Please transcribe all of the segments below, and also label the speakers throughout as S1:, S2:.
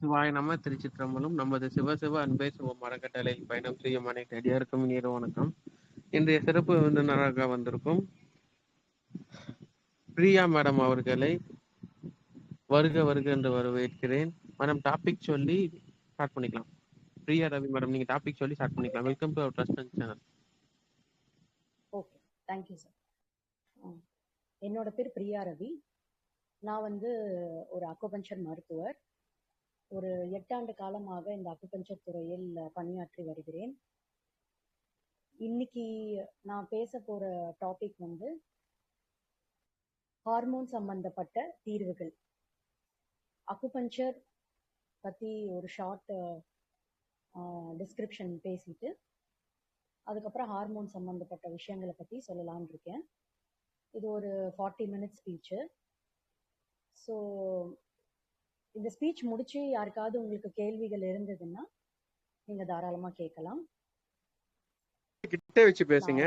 S1: சிவாய நம திருச்சிற்றம்பலம். நமது சிவ சிவ அன்பே சிவம் அறக்கட்டளையில் பயணம் செய்யும் அனைத்து அடியாருக்கும் இனிய வணக்கம். இன்றைய சிறப்பு விருந்தினராக வந்திருக்கும் பிரியா மேடம் அவர்களை வருக வருக என்று வரவேற்கிறேன். மேடம் டாபிக் சொல்லி ஸ்டார்ட் பண்ணிக்கலாம். பிரியா ரவி மேடம், நீங்க டாபிக் சொல்லி ஸ்டார்ட் பண்ணிக்கலாம். Welcome to our trust and channel.
S2: Okay, thank you sir. என்னோட பேர் பிரியா ரவி. நான் ஒரு அக்குபஞ்சர் மருத்துவர். ஒரு 8 ஆண்டு காலமாக இந்த அக்குபஞ்சர் துறையில் பணியாற்றி வருகிறேன். இன்னைக்கு நான் பேச போற டாபிக் ஹார்மோன் சம்பந்தப்பட்ட தீர்வுகள். அக்குபஞ்சர் பத்தி ஒரு ஷார்ட் டிஸ்கிரிப்ஷன் பேசிட்டு அதுக்கப்புறம் ஹார்மோன் சம்பந்தப்பட்ட விஷயங்களை பத்தி சொல்லலாம்னு இருக்கேன். இது ஒரு 40 மினிட்ஸ் ஸ்பீச்சு. ஸோ இந்த ஸ்பீச் முடிச்சு யாருக்காவது உங்களுக்கு கேள்விகள் இருந்ததுன்னா நீங்க தாராளமா கேட்கலாம்.
S1: கிட்ட வச்சு பேசுங்க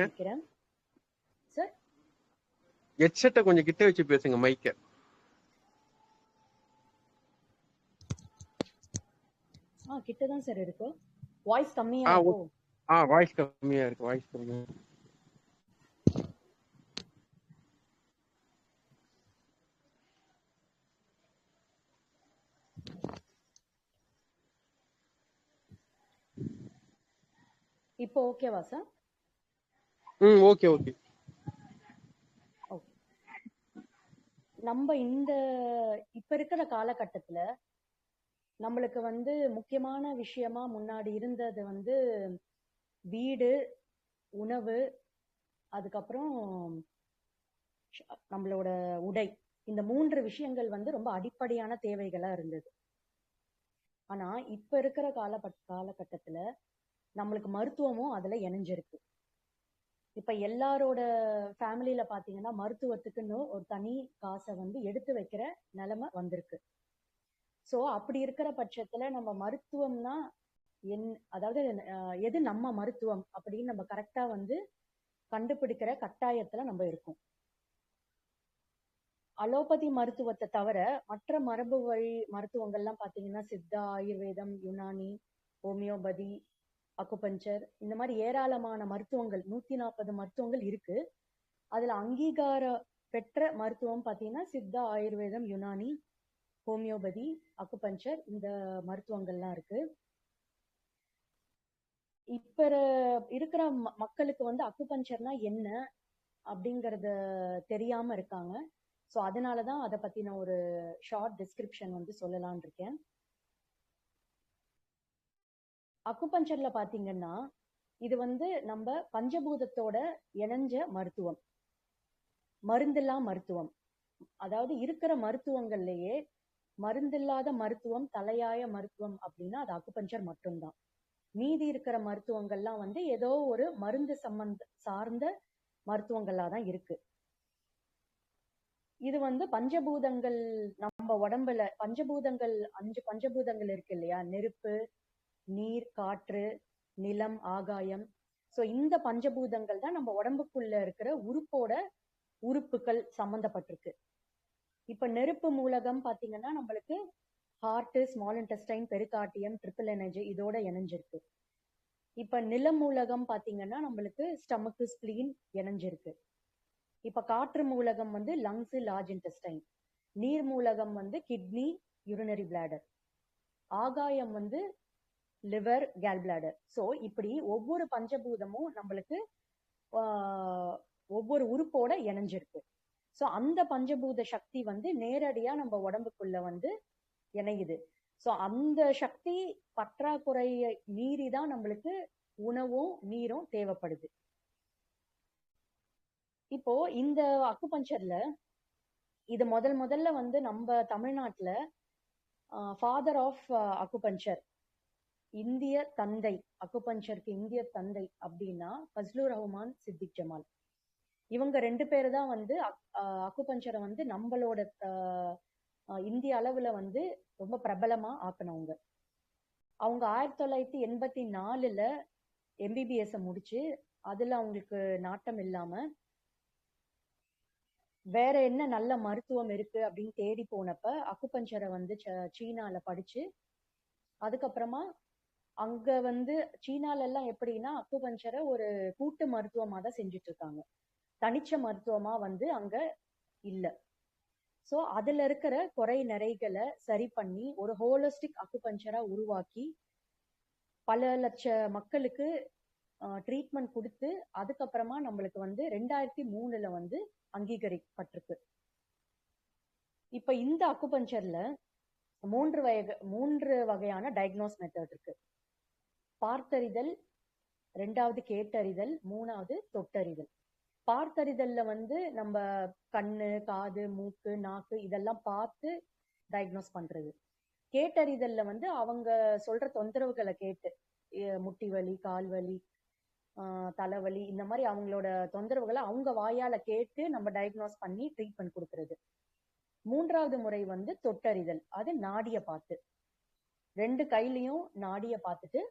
S2: சார்.
S1: ஹெட்செட்டை கொஞ்சம் கிட்ட வச்சு பேசுங்க மைக்க.
S2: கிட்டதான் சார் இருக்கு. வாய்ஸ் கம்மியா இருக்கும்.
S1: வாய்ஸ் கம்மியா இருக்கு. வாய்ஸ் கம்மியா இருக்கு.
S2: இப்போ ஓகேவா சார்?
S1: Okay okay.
S2: நம்ம இப்ப இருக்கிற காலகட்டத்துல நம்மளுக்கு முக்கியமான விஷயமா முன்னாடி இருந்தது வீடு, உணவு, அதுக்கப்புறம் நம்மளோட உடை. இந்த 3 விஷயங்கள் ரொம்ப அடிப்படையான தேவைகளா இருந்தது. ஆனா இப்ப இருக்கிற காலகட்டத்துல நம்மளுக்கு மருத்துவமும் அதுல இணைஞ்சிருக்கு. இப்ப எல்லாரோட ஃபேமிலியில பாத்தீங்கன்னா மருத்துவத்துக்குன்னு ஒரு தனி காசை எடுத்து வைக்கிற நிலைமை வந்திருக்கு. சோ அப்படி இருக்கிற பட்சத்துல நம்ம மருத்துவம்னா அதாவது எது நம்ம மருத்துவம் அப்படின்னு நம்ம கரெக்டா கண்டுபிடிக்கிற கட்டாயத்துல நம்ம இருக்கோம். அலோபதி மருத்துவத்தை தவிர மற்ற மரபு வழி மருத்துவங்கள்லாம் பாத்தீங்கன்னா சித்தா, ஆயுர்வேதம், யுனானி, ஹோமியோபதி, அக்குபஞ்சர், இந்த மாதிரி ஏராளமான மருத்துவங்கள் 140 மருத்துவங்கள் இருக்கு. அதுல அங்கீகார பெற்ற மருத்துவம் பாத்தீங்கன்னா சித்தா, ஆயுர்வேதம், யுனானி, ஹோமியோபதி, அக்குபஞ்சர், இந்த மருத்துவங்கள்லாம் இருக்கு. இப்ப இருக்கிற மக்களுக்கு அக்குபஞ்சர்னா என்ன அப்படிங்கறத தெரியாம இருக்காங்க. ஸோ அதனாலதான் அதை பத்தி நான் ஒரு ஷார்ட் டிஸ்கிரிப்ஷன் சொல்லலான் இருக்கேன். அக்குபஞ்சர்ல பாத்தீங்கன்னா இது நம்ம பஞ்சபூதத்தோட இணைஞ்ச மருத்துவம், மருந்தில்லா மருத்துவம். அதாவது இருக்கிற மருத்துவங்கள்லயே மருந்தில்லாத மருத்துவம், தலையாய மருத்துவம் அப்படின்னா அது அக்குபஞ்சர் மட்டும்தான். மீதி இருக்கிற மருத்துவங்கள்லாம் ஏதோ ஒரு மருந்து சார்ந்த மருத்துவங்களா தான் இருக்கு. இது பஞ்சபூதங்கள், நம்ம உடம்புல பஞ்சபூதங்கள் 5 பஞ்சபூதங்கள் இருக்கு இல்லையா? நெருப்பு, நீர், காற்று, நிலம், ஆகாயம். சோ இந்த பஞ்சபூதங்கள் தான் நம்ம உடம்புக்குள்ள இருக்கிற உறுப்புகள் சம்பந்தப்பட்டிருக்கு. இப்ப நெருப்பு மூலகம் பாத்தீங்கன்னா நம்மளுக்கு heart, small intestine, pericardium, triple energy இதோட இணைஞ்சிருக்கு. இப்ப நில மூலகம் பாத்தீங்கன்னா நம்மளுக்கு ஸ்டமக், ஸ்பிளீன் இணைஞ்சிருக்கு. இப்ப காற்று மூலகம் லங்ஸ், லார்ஜ் இன்டெஸ்டைன். நீர் மூலகம் கிட்னி, யூரினரி பிளாடர். ஆகாயம் லிவர், கேல் பிளாடர். சோ இப்படி ஒவ்வொரு பஞ்சபூதமும் நம்மளுக்கு ஒவ்வொரு உறுப்போட இணைஞ்சிருக்கு. சோ அந்த பஞ்சபூத சக்தி நேரடியா நம்ம உடம்புக்குள்ள இணையுது. சோ அந்த சக்தி பற்றாக்குறையை மீறிதான் நம்மளுக்கு உணவும் நீரும் தேவைப்படுது. இப்போ இந்த அக்குபஞ்சர்ல இது முதல்ல நம்ம தமிழ்நாட்டுல ஃபாதர் ஆஃப் அக்குபஞ்சர், இந்திய தந்தை, அக்குபஞ்சருக்கு இந்திய தந்தை அப்படின்னா ஃபஸ்லுர் ரஹ்மான் சித்திக் ஜமால். இவங்க 2 பேரு தான் அக்குபஞ்சரை நம்மளோட இந்திய அளவுல ரொம்ப பிரபலமா ஆக்கினவங்க. அவங்க 1984 MBBS முடிச்சு அதுல அவங்களுக்கு நாட்டம் இல்லாம வேற என்ன நல்ல மருத்துவம் இருக்கு அப்படின்னு தேடி போனப்ப அக்குபஞ்சரை சீனால படிச்சு அதுக்கப்புறமா அங்க வந்து சீனால எல்லாம் எப்படின்னா அக்குபஞ்சரை ஒரு கூட்டு மருத்துவமா தான் செஞ்சுட்டு இருக்காங்க. தனிச்ச மருத்துவமா வந்து அங்க இல்ல. சோ அதுல இருக்கிற குறை நிறைகளை சரி பண்ணி ஒரு ஹோலிஸ்டிக் அக்குபஞ்சரா உருவாக்கி பல லட்ச மக்களுக்கு ட்ரீட்மெண்ட் கொடுத்து அதுக்கப்புறமா நம்மளுக்கு வந்து 2003 வந்து அங்கீகரிக்கப்பட்டிருக்கு. இப்ப இந்த அக்குபஞ்சர்ல மூன்று வகையான டயக்னோஸ் மெத்தட் இருக்கு. பார்த்தறிதல், ரெண்டாவது கேட்டறிதல், மூணாவது தொட்டறிதல். பார்த்தறிதல்ல வந்து நம்ம கண்ணு, காது, மூக்கு, நாக்கு இதெல்லாம் பார்த்து டயக்னோஸ் பண்றது. கேட்டறிதல்ல வந்து அவங்க சொல்ற தொந்தரவுகளை கேட்டு முட்டி வலி, கால் வலி, தலைவலி இந்த மாதிரி அவங்களோட தொந்தரவுகளை அவங்க வாயால கேட்டு நம்ம டயக்னோஸ் பண்ணி ட்ரீட்மெண்ட் கொடுக்கறது. மூன்றாவது முறை வந்து தொட்டறிதல். அது நாடிய பார்த்து 2 கையிலையும் நாடிய பார்த்துட்டு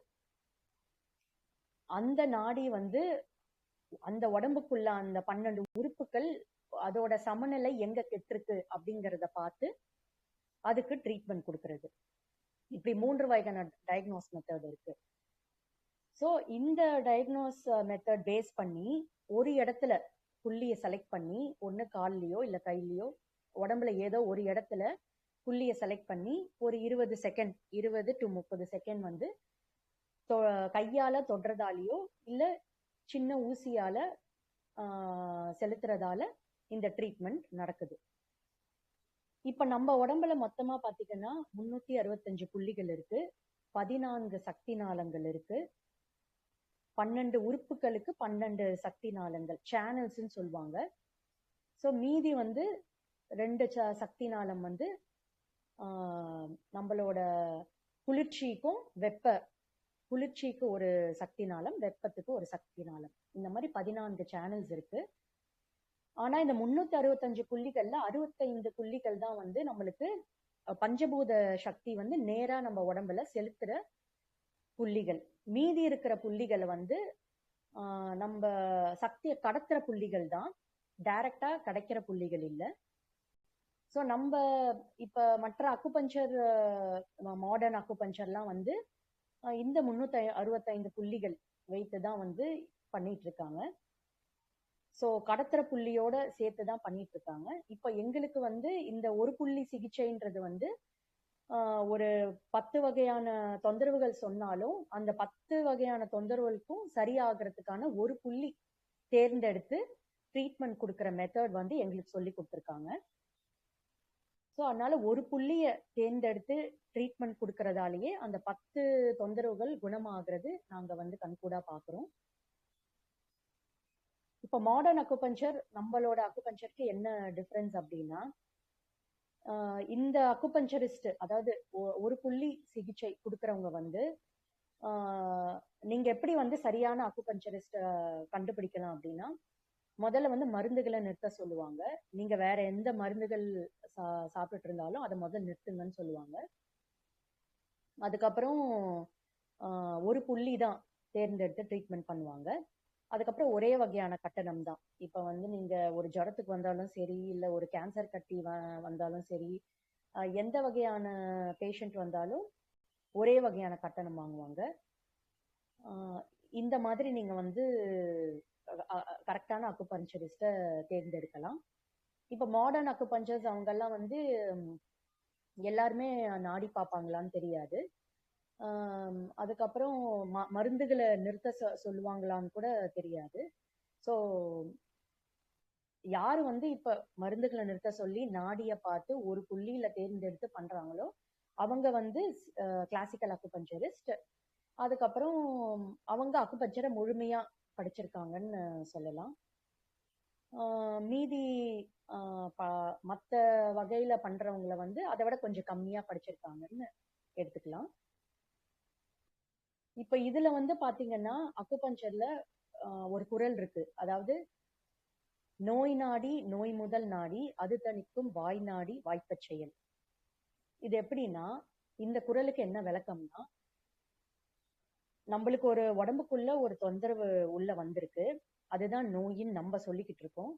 S2: அந்த நாடி வந்து அந்த உடம்புக்குள்ள அந்த 12 உறுப்புகள் அதோட சமநிலை எங்க கெட்டிருக்கு அப்படிங்கறத பார்த்து அதுக்கு ட்ரீட்மெண்ட் கொடுக்கறது. இப்படி 3 வகையான டயக்னோஸ் மெத்தட் இருக்கு. ஸோ இந்த டயக்னோஸ் மெத்தட் பேஸ் பண்ணி ஒரு இடத்துல புள்ளியை செலக்ட் பண்ணி ஒன்று கால்லயோ இல்லை கையிலையோ உடம்புல ஏதோ ஒரு இடத்துல புள்ளியை செலக்ட் பண்ணி ஒரு 20 செகண்ட் 20 to 30 செகண்ட் வந்து கையால தொடுறதாலேயோ இல்லை சின்ன ஊசியால செலுத்துறதால இந்த ட்ரீட்மெண்ட் நடக்குது. இப்ப நம்ம உடம்புல மொத்தமா பாத்தீங்கன்னா 365 புள்ளிகள் இருக்கு, 14 சக்தி நாளங்கள் இருக்கு, 12 உறுப்புகளுக்கு 12 சக்தி நாளங்கள், சேனல்ஸ் சொல்லுவாங்க. ஸோ மீதி வந்து 2 சக்தி நாளம் வந்து நம்மளோட குளிர்ச்சிக்கும் குளிர்ச்சிக்கு ஒரு சக்தி நாளம், வெப்பத்துக்கு ஒரு சக்தி நாளம், இந்த மாதிரி 14 சேனல்ஸ் இருக்கு. ஆனா இந்த 365 புள்ளிகள்ல 65 புள்ளிகள் தான் வந்து நம்மளுக்கு பஞ்சபூத சக்தி வந்து நேரா நம்ம உடம்புல செலுத்துற புள்ளிகள். மீதி இருக்கிற புள்ளிகளை வந்து நம்ம சக்தியை கடத்துற புள்ளிகள் தான், டைரக்டா கிடைக்கிற புள்ளிகள் இல்லை. ஸோ நம்ம இப்ப மற்ற அக்குபஞ்சர் மாடர்ன் அக்குபஞ்சர்லாம் வந்து இந்த 365 புள்ளிகள் வைத்து தான் வந்து பண்ணிட்டு இருக்காங்க. ஸோ கடத்துற புள்ளியோட சேர்த்து தான் பண்ணிட்டு இருக்காங்க. இப்போ எங்களுக்கு வந்து இந்த ஒரு புள்ளி சிகிச்சைன்றது வந்து ஒரு 10 வகையான தொந்தரவுகள் சொன்னாலும் அந்த 10 வகையான தொந்தரவுகளுக்கும் சரியாகிறதுக்கான ஒரு புள்ளி தேர்ந்தெடுத்து ட்ரீட்மெண்ட் கொடுக்குற மெத்தட் வந்து எங்களுக்கு சொல்லி கொடுத்துருக்காங்க. ஸோ அதனால ஒரு புள்ளிய தேர்ந்தெடுத்து ட்ரீட்மெண்ட் கொடுக்கறதாலேயே அந்த 10 தொந்தரவுகள் குணமாகிறது நாங்க வந்து கண்கூடா பாக்குறோம். இப்ப மாடர்ன் அக்குபஞ்சர் நம்மளோட அக்குபஞ்சருக்கு என்ன டிஃபரன்ஸ் அப்படின்னா, இந்த அக்குபஞ்சரிஸ்ட் அதாவது ஒரு புள்ளி சிகிச்சை கொடுக்கறவங்க வந்து நீங்க எப்படி வந்து சரியான அக்குபஞ்சரிஸ்ட கண்டுபிடிக்கலாம் அப்படின்னா, முதல்ல வந்து மருந்துகளை நிறுத்த சொல்லுவாங்க. நீங்க வேற எந்த மருந்துகள் சாப்பிட்டுட்டு இருந்தாலும் அதை முதல்ல நிறுத்துங்கன்னு சொல்லுவாங்க. அதுக்கப்புறம் ஒரு புள்ளி தான் தேர்ந்தெடுத்து ட்ரீட்மெண்ட் பண்ணுவாங்க. அதுக்கப்புறம் ஒரே வகையான கட்டணம் தான். இப்ப வந்து நீங்க ஒரு ஜுரத்துக்கு வந்தாலும் சரி, இல்ல ஒரு கேன்சர் கட்டி வந்தாலும் சரி, எந்த வகையான பேஷண்ட் வந்தாலும் ஒரே வகையான கட்டணம் வாங்குவாங்க. இந்த மாதிரி நீங்க வந்து கரெக்டான அக்குபஞ்சரிஸ்ட தேர்ந்தெடுக்கலாம். இப்ப மாடர்ன் அக்குபஞ்சர்ஸ் அவங்க எல்லாம் வந்து எல்லாருமே நாடி பார்ப்பாங்களான்னு தெரியாது. அதுக்கப்புறம் மருந்துகளை நிறுத்த சொல்லுவாங்களான்னு கூட தெரியாது. ஸோ யாரு வந்து இப்ப மருந்துகளை நிறுத்த சொல்லி நாடிய பார்த்து ஒரு புள்ளியில தேர்ந்தெடுத்து பண்றாங்களோ அவங்க வந்து கிளாசிக்கல் அக்குபஞ்சரிஸ்ட். அதுக்கப்புறம் அவங்க அக்குபஞ்சரை முழுமையா படிச்சிருக்காங்கன்னு சொல்லலாம். மீதி மற்ற வகையில பண்றவங்களை வந்து அதை விட கொஞ்சம் கம்மியா படிச்சிருக்காங்கன்னு எடுத்துக்கலாம். இப்ப இதுல வந்து பாத்தீங்கன்னா அக்குபஞ்சர்ல ஒரு குறள் இருக்கு. அதாவது நோய் நாடி நோய் முதல் நாடி அது தணிக்கும் வாய் நாடி வாய்ப்பச் செயல். இது எப்படின்னா, இந்த குறளுக்கு என்ன விளக்கம்னா, நம்மளுக்கு ஒரு உடம்புக்குள்ள ஒரு தொந்தரவு உள்ள வந்திருக்கு, அதுதான் நோயின்னு நம்ம சொல்லிக்கிட்டு இருக்கோம்.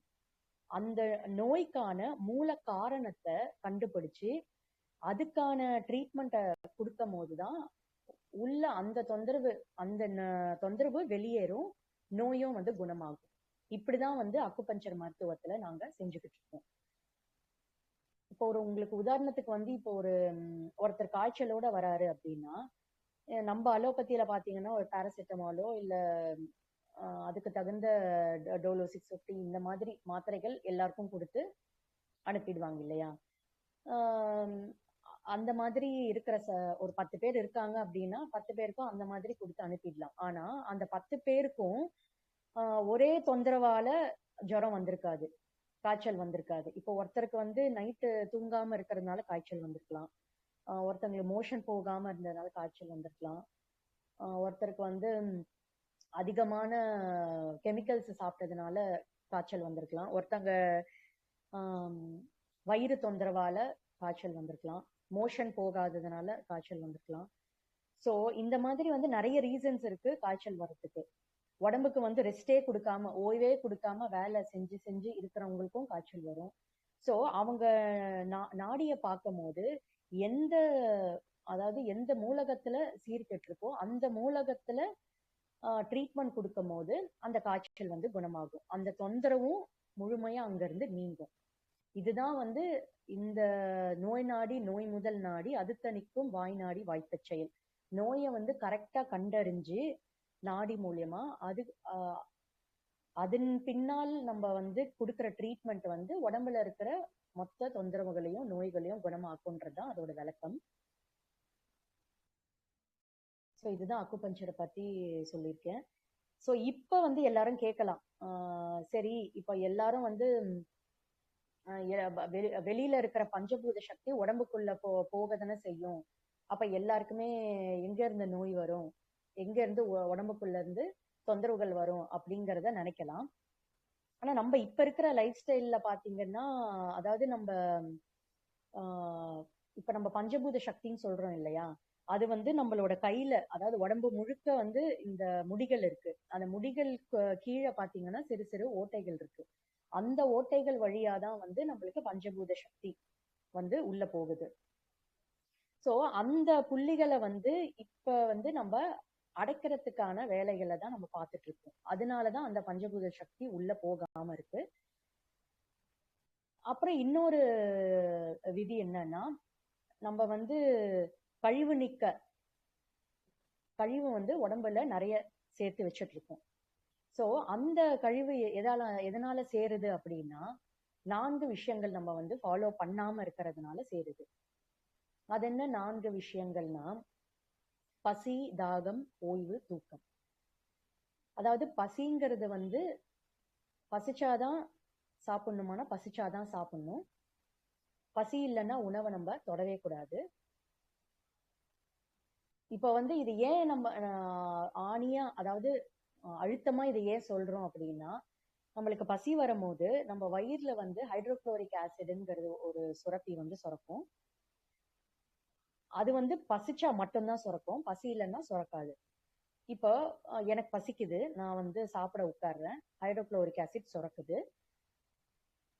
S2: அந்த நோய்க்கான மூல காரணத்தை கண்டுபிடிச்சு அதுக்கான ட்ரீட்மெண்ட்டை கொடுக்கும் போதுதான் உள்ள அந்த தொந்தரவு வெளியேறும், நோயும் வந்து குணமாகும். இப்படிதான் வந்து அக்குபஞ்சர் மருத்துவத்துல நாங்க செஞ்சுக்கிட்டு இருக்கோம். இப்போ உங்களுக்கு உதாரணத்துக்கு வந்து இப்போ ஒருத்தர் காய்ச்சலோட வராரு அப்படின்னா, நம்ம அலோபதியில பாத்தீங்கன்னா ஒரு பாராசிட்டமாலோ இல்ல அதுக்கு தகுந்த டோலோ 650 இந்த மாதிரி மாத்திரைகள் எல்லாருக்கும் கொடுத்து அனுப்பிடுவாங்க இல்லையா. அந்த மாதிரி இருக்கிற ஒரு 10 பேர் இருக்காங்க அப்படின்னா 10 பேருக்கும் அந்த மாதிரி கொடுத்து அனுப்பிடலாம். ஆனா அந்த 10 பேருக்கும் ஒரே தொந்தரவால ஜுரம் வந்திருக்காது, காய்ச்சல் வந்திருக்காது. இப்போ ஒருத்தருக்கு வந்து நைட்டு தூங்காம இருக்கிறதுனால காய்ச்சல் வந்திருக்கலாம், ஒருத்தங்களுக்கு மோஷன் போகாம இருந்ததுனால காய்ச்சல் வந்திருக்கலாம், ஒருத்தருக்கு வந்து அதிகமான கெமிக்கல்ஸ் சாப்பிட்டதுனால காய்ச்சல் வந்திருக்கலாம், ஒருத்தங்க வயிறு தொந்தரவால காய்ச்சல் வந்திருக்கலாம், மோஷன் போகாததுனால காய்ச்சல் வந்திருக்கலாம். ஸோ இந்த மாதிரி வந்து நிறைய ரீசன்ஸ் இருக்கு காய்ச்சல் வர்றதுக்கு. உடம்புக்கு வந்து ரெஸ்டே கொடுக்காம, ஓய்வே கொடுக்காம வேலை செஞ்சு செஞ்சு இருக்கிறவங்களுக்கும் காய்ச்சல் வரும். ஸோ அவங்க நாடிய பார்க்கும் போது எந்த மூலகத்துல சீர்கெட்டு இருக்கோ அந்த மூலகத்துல ட்ரீட்மெண்ட் கொடுக்கும் போது அந்த காய்ச்சல் வந்து குணமாகும், அந்த தொந்தரவும் முழுமையா அங்க இருந்து நீங்கும். இதுதான் வந்து இந்த நோய் நாடி நோய் முதல் நாடி அது தணிக்கும் வாய் நாடி வாய்த்த செயல். நோயை வந்து கரெக்டா கண்டறிஞ்சு நாடி மூலியமா அதன் பின்னால் நம்ம வந்து கொடுக்குற ட்ரீட்மெண்ட் வந்து உடம்புல இருக்கிற மொத்த தொந்தரவுகளையும் நோய்களையும் குணமாக்கும்ன்றதுதான் அதோட விளக்கம். ஸோ இதுதான் அக்குபஞ்சரை பத்தி சொல்லியிருக்கேன். ஸோ இப்ப வந்து எல்லாரும் கேட்கலாம், சரி இப்ப எல்லாரும் வந்து வெளியில இருக்கிற பஞ்சபூத சக்தி உடம்புக்குள்ள போகதானே செய்யும், அப்ப எல்லாருக்குமே எங்க இருந்து நோய் வரும், எங்க இருந்து உடம்புக்குள்ள இருந்து தொந்தரவுகள் வரும் அப்படிங்கறத நினைக்கலாம். ஆனா நம்ம இப்ப இருக்கிற லைஃப் ஸ்டைல்ல பாத்தீங்கன்னா, அதாவது இப்ப நம்ம பஞ்சபூத சக்தின்னு சொல்றோம் இல்லையா, அது வந்து நம்மளோட கையில, அதாவது உடம்பு முழுக்க வந்து இந்த முடிகள் இருக்கு, அந்த முடிகள் கீழே பாத்தீங்கன்னா சிறு சிறு ஓட்டைகள் இருக்கு. அந்த ஓட்டைகள் வழியாதான் வந்து நம்மளுக்கு பஞ்சபூத சக்தி வந்து உள்ள போகுது. சோ அந்த புள்ளிகளை வந்து இப்ப வந்து நம்ம அடைக்கிறதுக்கான வேலைகளை தான் நம்ம பார்த்துட்டு இருக்கோம். அதனாலதான் அந்த பஞ்சபூத சக்தி உள்ள போகாம இருக்கு. அப்புறம் இன்னொரு விதி என்னன்னா, நம்ம வந்து கழிவு வந்து உடம்புல நிறைய சேர்த்து வச்சுட்டு இருக்கோம். சோ அந்த கழிவு எதனால சேருது அப்படின்னா, 4 விஷயங்கள் நம்ம வந்து ஃபாலோ பண்ணாம இருக்கிறதுனால சேருது. அது என்ன 4 விஷயங்கள்னா, பசி, தாகம், ஓய்வு, தூக்கம். அதாவது பசிங்கிறது வந்து பசிச்சாதான் சாப்பிடணுமானா பசிச்சாதான் சாப்பிடணும், பசி இல்லைன்னா உணவை நம்ம தொடவே கூடாது. இப்ப வந்து இது ஏன் நம்ம ஆணியா, அதாவது அழுத்தமா இதை ஏன் சொல்றோம் அப்படின்னா, நம்மளுக்கு பசி வரும்போது நம்ம வயிறுல வந்து ஹைட்ரோகுளோரிக் ஆசிட்ங்கிறது ஒரு சுரப்பி வந்து சுரக்கும். அது வந்து பசிச்சா மட்டும்தான் சுரக்கும், பசி இல்லைன்னா சுரக்காது. இப்போ எனக்கு பசிக்குது, நான் வந்து சாப்பிட உட்கார்றேன், ஹைட்ரோகுளோரிக் ஆசிட் சுரக்குது.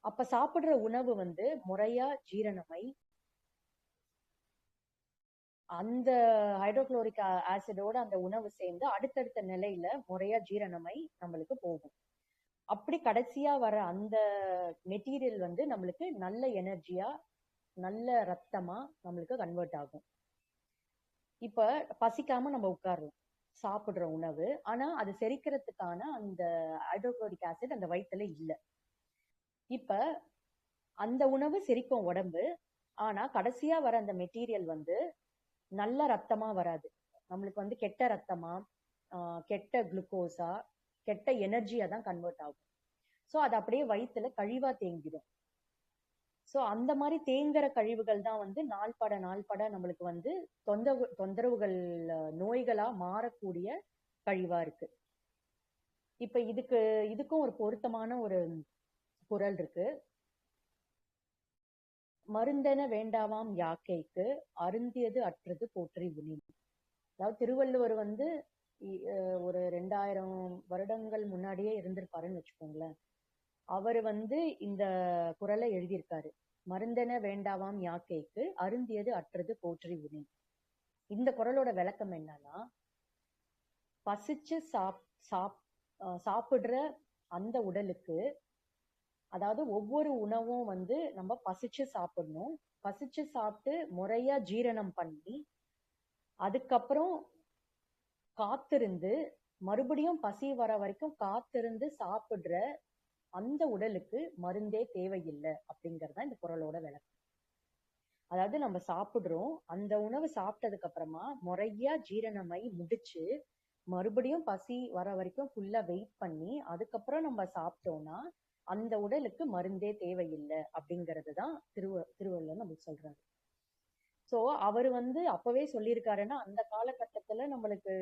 S2: அப்ப சாப்பிடுற உணவு வந்து முறையா ஜீரணமை அந்த ஹைட்ரோகுளோரிக் ஆசிடோட அந்த உணவு சேர்ந்து அடுத்தடுத்த நிலையில முறையா ஜீரணமை நம்மளுக்கு போகும். அப்படி கடைசியா வர அந்த மெட்டீரியல் வந்து நம்மளுக்கு நல்ல எனர்ஜியா, நல்ல ரத்தமா நம்மளுக்கு கன்வெர்ட் ஆகும். இப்ப பசிக்காம நம்ம உட்கார்றோம், சாப்பிடுற உணவு, ஆனா அது செரிக்கிறதுக்கான அந்த ஹைட்ரோகுளோரிக் ஆசிட் அந்த வயிற்றுல இல்ல. இப்ப அந்த உணவு செரிக்கும் உடம்பு, ஆனா கடைசியா வர அந்த மெட்டீரியல் வந்து நல்ல ரத்தமா வராது, நம்மளுக்கு வந்து கெட்ட ரத்தமா, கெட்ட குளுக்கோஸா, கெட்ட எனர்ஜியா தான் கன்வெர்ட் ஆகும். சோ அது அப்படியே வயிற்றுல கழிவா தேங்கிடும். சோ அந்த மாதிரி தேங்குற கழிவுகள் தான் வந்து நாள்பட நம்மளுக்கு வந்து தொந்தரவுகள், நோய்களா மாறக்கூடிய கழிவா இருக்கு. இப்ப இதுக்கும் ஒரு பொருத்தமான ஒரு குறள் இருக்கு. மருந்தென வேண்டாவாம் யாக்கைக்கு அருந்தியது அற்றது போற்றி உனி. அதாவது திருவள்ளுவர் வந்து ஒரு 2000 வருடங்கள் முன்னாடியே இருந்திருப்பாருன்னு வச்சுக்கோங்களேன். அவர் வந்து இந்த குறளை எழுதியிருக்காரு. மருந்தென வேண்டாவாம் யாக்கைக்கு அருந்தியது அற்றது போற்றி உணி. இந்த குறளோட விளக்கம் என்னன்னா, பசிச்சு சாப்பிடுற அந்த உடலுக்கு, அதாவது ஒவ்வொரு உணவும் வந்து நம்ம பசிச்சு சாப்பிடணும். பசிச்சு சாப்பிட்டு முறையா ஜீரணம் பண்ணி அதுக்கப்புறம் காத்திருந்து மறுபடியும் பசி வர வரைக்கும் காத்திருந்து சாப்பிடுற அந்த உடலுக்கு மருந்தே தேவையில்லை அப்படிங்கறத இந்த குறளோட விளக்கம். அதாவது நம்ம சாப்பிடுறோம், அந்த உணவு சாப்பிட்டதுக்கு அப்புறமா முறையா ஜீரணமாயி முடிச்சு மறுபடியும் பசி வர வரைக்கும் ஃபுல்லா வெயிட் பண்ணி அதுக்கப்புறம் நம்ம சாப்பிட்டோம்னா அந்த உடலுக்கு மருந்தே தேவையில்லை அப்படிங்கிறது தான் திருவள்ளுவர் நமக்கு சொல்றாரு. சோ அவர் வந்து அப்பவே சொல்லியிருக்காருன்னா, அந்த காலகட்டத்துல நம்மளுக்கு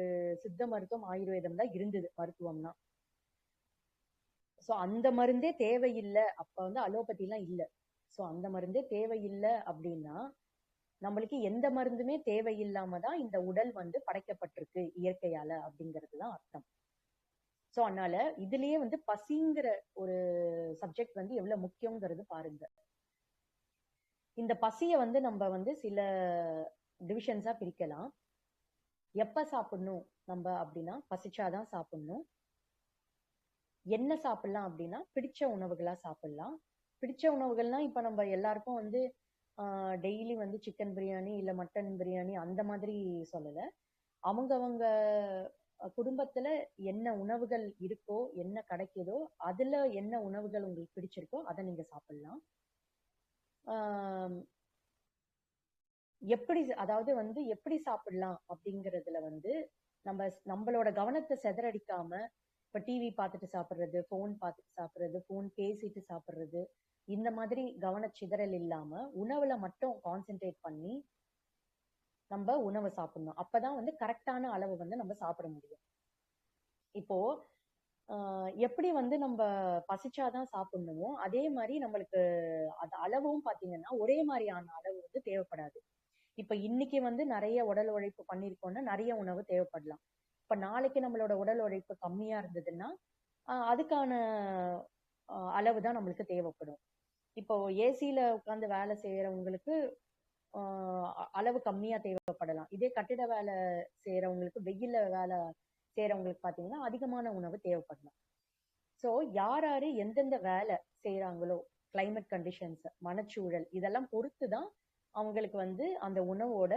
S2: சித்த மருத்துவம் ஆயுர்வேதம் தான் இருந்தது மருத்துவம்னா. சோ அந்த மருந்தே தேவையில்லை, அப்ப வந்து அலோபதி எல்லாம் இல்ல. சோ அந்த மருந்தே தேவையில்லை அப்படின்னா நம்மளுக்கு எந்த மருந்துமே தேவையில்லாம தான் இந்த உடல் வந்து படைக்கப்பட்டிருக்கு இயற்கையால அப்படிங்கிறது தான் அர்த்தம். சோ அதனால இதுலயே வந்து பசிங்கிற ஒரு சப்ஜெக்ட் வந்து எவ்வளவு முக்கியங்கிறது பாருங்க. இந்த பசிய வந்து நம்ம வந்து சில டிவிஷன்ஸா பிரிக்கலாம். எப்ப சாப்பிடணும் நம்ம அப்படின்னா, பசிச்சாதான் சாப்பிடணும். என்ன சாப்பிடலாம் அப்படின்னா, பிடிச்ச உணவுகளா சாப்பிடலாம். பிடிச்ச உணவுகள்னா இப்ப நம்ம எல்லாருக்கும் வந்து டெய்லி வந்து சிக்கன் பிரியாணி இல்ல மட்டன் பிரியாணி அந்த மாதிரி சொல்லல. அவங்கவங்க குடும்பத்துல என்ன உணவுகள் இருக்கோ, என்ன கிடைக்குதோ, அதுல என்ன உணவுகள் உங்களுக்கு பிடிச்சிருக்கோ அதை நீங்க சாப்பிடலாம். எப்படி, அதாவது வந்து எப்படி சாப்பிடலாம் அப்படிங்கறதுல வந்து நம்மளோட கவனத்தை சிதறடிக்காம, இப்ப டிவி பார்த்துட்டு சாப்பிடுறது, போன் பார்த்துட்டு சாப்பிடுறது, போன் பேசிட்டு சாப்பிடுறது, இந்த மாதிரி கவனச்சிதறல் இல்லாம உணவுல மட்டும் கான்சென்ட்ரேட் பண்ணி நம்ம உணவை சாப்பிடணும். அப்பதான் வந்து கரெக்டான அளவு வந்து நம்ம சாப்பிட முடியும். இப்போ எப்படி வந்து நம்ம பசிச்சாதான் சாப்பிடணுமோ அதே மாதிரி நம்மளுக்கு அது அளவும் பாத்தீங்கன்னா ஒரே மாதிரியான அளவு வந்து தேவைப்படாது. இப்ப இன்னைக்கு வந்து நிறைய உடல் உழைப்பு பண்ணிருக்கோம்னா நிறைய உணவு தேவைப்படலாம். இப்ப நாளைக்கு நம்மளோட உடல் உழைப்பு கம்மியா இருந்ததுன்னா அதுக்கான அளவுதான் நம்மளுக்கு தேவைப்படும். இப்போ ஏசியில உட்கார்ந்து வேலை செய்யறவங்களுக்கு அளவு கம்மியா தேவைப்படலாம். இதே கட்டிட வேலை செய்யறவங்களுக்கு, வெயில்ல வேலை செய்யறவங்களுக்கு பாத்தீங்கன்னா அதிகமான உணவு தேவைப்படலாம். சோ யார் யாரு எந்தெந்த வேலை செய்யறாங்களோ, கிளைமேட் கண்டிஷன்ஸ், மனச்சூழல் இதெல்லாம் பொறுத்துதான் அவங்களுக்கு வந்து அந்த உணவோட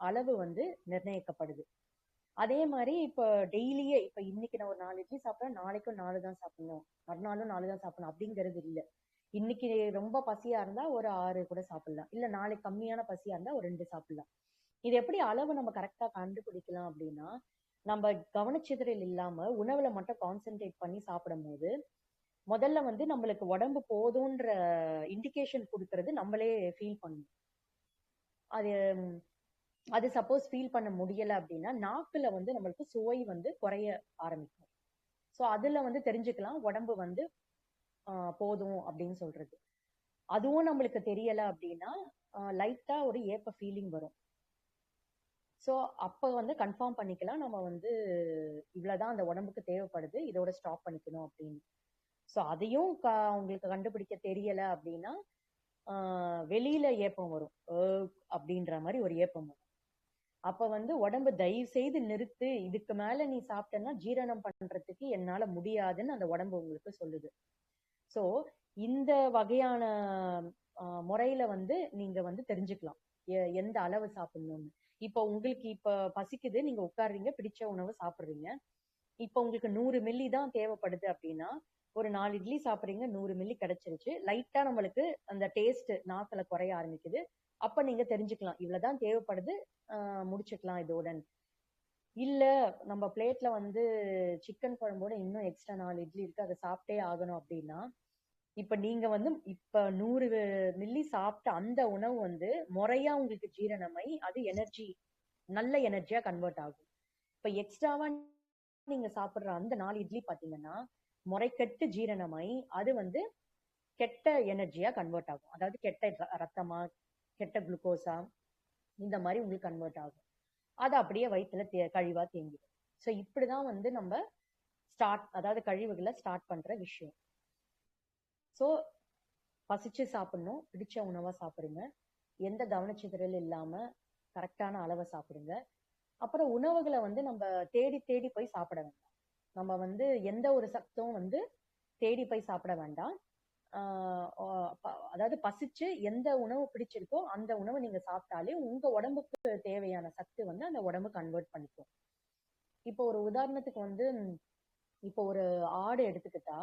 S2: அளவு வந்து நிர்ணயிக்கப்படுது. அதே மாதிரி இப்ப டெய்லியே இப்ப இன்னைக்கு நான் ஒரு 4 இட்லி சாப்பிட்டா நாளைக்கும் 4 தான் சாப்பிடணும், மறுநாளும் 4 தான் சாப்பிடணும் அப்படிங்கிறது இல்லை. இன்னைக்கு ரொம்ப பசியா இருந்தா ஒரு 6 கூட சாப்பிடலாம், இல்ல நாளைக்கு கம்மியான பசியா இருந்தா ஒரு 2 சாப்பிடலாம். இது எப்படி அளவு நம்ம கரெக்டா கண்டுபிடிக்கலாம் அப்படின்னா, நம்ம கவனச்சிதறல் இல்லாம உணவுல மட்டும் கான்சென்ட்ரேட் பண்ணி சாப்பிடும் போது முதல்ல வந்து நம்மளுக்கு உடம்பு போதும்ன்ற இண்டிகேஷன் கொடுக்கறது நம்மளே ஃபீல் பண்ணணும். அது சப்போஸ் ஃபீல் பண்ண முடியல அப்படின்னா நாக்குல வந்து நம்மளுக்கு சுவை வந்து குறைய ஆரம்பிக்கும். சோ அதுல வந்து தெரிஞ்சுக்கலாம் உடம்பு வந்து போதும் அப்படின்னு சொல்றது. அதுவும் நம்மளுக்கு தெரியல அப்படின்னா லைட்டா ஒரு ஏப்ப ஃபீலிங் வரும். சோ அப்ப வந்து கன்ஃபார்ம் பண்ணிக்கலாம் நம்ம வந்து இவ்வளவுதான் அந்த உடம்புக்கு தேவைப்படுது, இதோட ஸ்டாப் பண்ணிக்கணும் அப்படின்னு. சோ அதையும் உங்களுக்கு கண்டுபிடிக்க தெரியல அப்படின்னா வெளியில ஏப்பம் வரும், அப்படின்ற மாதிரி ஒரு ஏப்பம் வரும். அப்ப வந்து உடம்பு தயவு செய்து நிறுத்து, இதுக்கு மேல நீ சாப்பிட்டன்னா ஜீரணம் பண்றதுக்கு என்னால முடியாதுன்னு அந்த உடம்பு உங்களுக்கு சொல்லுது. சோ இந்த வகையான முறையில வந்து நீங்க வந்து தெரிஞ்சுக்கலாம் எந்த அளவு சாப்பிடணும்னு. இப்ப உங்களுக்கு இப்ப பசிக்குது, நீங்க உட்காடுறீங்க, பிடிச்ச உணவு சாப்பிடுறீங்க. இப்ப உங்களுக்கு 100 மில்லி தான் தேவைப்படுது அப்படின்னா ஒரு 4 இட்லி சாப்பிடுறீங்க, 100 மில்லி கிடைச்சிருச்சு. லைட்டா நம்மளுக்கு அந்த டேஸ்ட் நாக்குல குறைய ஆரம்பிக்குது. அப்ப நீங்க தெரிஞ்சுக்கலாம் இவ்வளவுதான் தேவைப்படுது, முடிச்சுக்கலாம் இதோட. இல்ல நம்ம பிளேட்ல வந்து சிக்கன் குழம்போட இன்னும் எக்ஸ்ட்ரா 4 இட்லி இருக்கு, அதை சாப்பிட்டே ஆகணும் அப்படின்னா இப்ப நீங்க வந்து இப்ப 100 மில்லி சாப்பிட்ட அந்த உணவு வந்து முறையா உங்களுக்கு ஜீரணமாயி அது எனர்ஜி, நல்ல எனர்ஜியா கன்வெர்ட் ஆகும். இப்ப எக்ஸ்ட்ராவா நீங்க சாப்பிடுற அந்த 4 இட்லி பாத்தீங்கன்னா முறைக்கெட்டு ஜீரணமாயி அது வந்து கெட்ட எனர்ஜியா கன்வெர்ட் ஆகும். அதாவது கெட்ட ரத்தமா, கெட்ட குளுக்கோஸா, இந்த மாதிரி உங்களுக்கு கன்வெர்ட் ஆகும். அது அப்படியே வயிற்றுல கழிவா தேங்கிடும். சோ இப்படிதான் வந்து நம்ம அதாவது கழிவுகளை ஸ்டார்ட் பண்ற விஷயம். சோ பசிச்சு சாப்பிடணும், பிடிச்ச உணவா சாப்பிடுங்க, எந்த கவனச்சிதறல் இல்லாம கரெக்டான அளவை சாப்பிடுங்க. அப்புறம் உணவுகளை வந்து நம்ம தேடி தேடி போய் சாப்பிட வேண்டாம். நம்ம வந்து எந்த ஒரு சத்தும் வந்து தேடி போய் சாப்பிட வேண்டாம். அதாவது பசிச்சு எந்த உணவு பிடிச்சிருக்கோ அந்த உணவை நீங்க சாப்பிட்டாலே உங்க உடம்புக்கு தேவையான சத்து வந்து அந்த உடம்பு கன்வெர்ட் பண்ணிக்கும். இப்போ ஒரு உதாரணத்துக்கு வந்து இப்போ ஒரு ஆடு எடுத்துக்கிட்டா,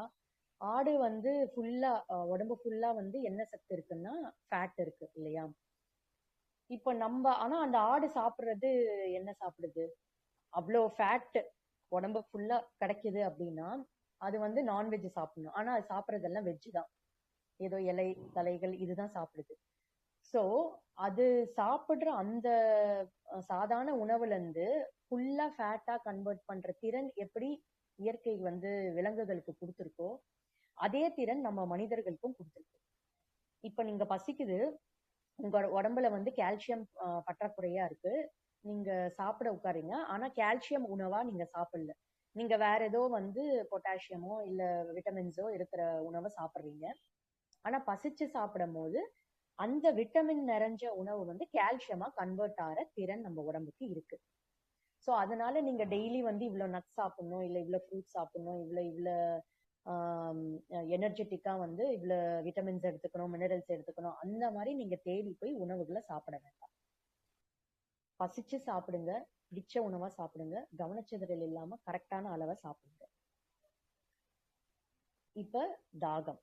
S2: ஆடு வந்து ஃபுல்லா உடம்பு ஃபுல்லா வந்து என்ன சத்து இருக்குன்னா ஃபேட் இருக்கு இல்லையா? இப்போ நம்ம ஆனா அந்த ஆடு சாப்பிடுறது என்ன சாப்பிடுது? அவ்வளோ ஃபேட் உடம்பு ஃபுல்லா கிடைக்குது அப்படின்னா அது வந்து நான்வெஜ் சாப்பிடணும். ஆனா அது சாப்பிட்றதெல்லாம் வெஜ் தான். ஏதோ இலை தலைகள் இதுதான் சாப்பிடுது. சோ அது சாப்பிடுற அந்த சாதாரண உணவுல இருந்து ஃபுல்லா ஃபேட்டா கன்வெர்ட் பண்ற திறன் எப்படி இயற்கை வந்து விலங்குகளுக்கு கொடுத்துருக்கோ அதே திறன் நம்ம மனிதர்களுக்கும் கொடுத்துருக்கு. இப்ப நீங்க பசிக்குது, உங்க உடம்புல வந்து கால்சியம் பற்றாக்குறையா இருக்கு, நீங்க சாப்பிட உட்காருங்க, ஆனா கால்சியம் உணவா நீங்க சாப்பிடல, நீங்க வேற ஏதோ வந்து பொட்டாசியமோ இல்ல விட்டமின்ஸோ இருக்கிற உணவை சாப்பிடுறீங்க. ஆனா பசிச்சு சாப்பிடும் போது அந்த விட்டமின் நிறைஞ்ச உணவு வந்து கால்சியமா கன்வெர்ட் ஆகிற திறன் நம்ம உடம்புக்கு இருக்கு. சோ அதனால நீங்க டெய்லி வந்து இவ்வளவு நட்ஸ் சாப்பிடணும், இல்ல இவ்வளவு ஃப்ரூட்ஸ் சாப்பிடணும், இவ்வளவு எனர்ஜெட்டிக்கா வந்து இவ்வளவு விட்டமின்ஸ் எடுத்துக்கணும், மினரல்ஸ் எடுத்துக்கணும், அந்த மாதிரி நீங்க தேடி போய் உணவுகளை சாப்பிட வேண்டாம். பசிச்சு சாப்பிடுங்க, பிடிச்ச உணவா சாப்பிடுங்க, கவனச்சிதறல் இல்லாம கரெக்டான அளவை சாப்பிடுங்க. இப்ப தாகம்.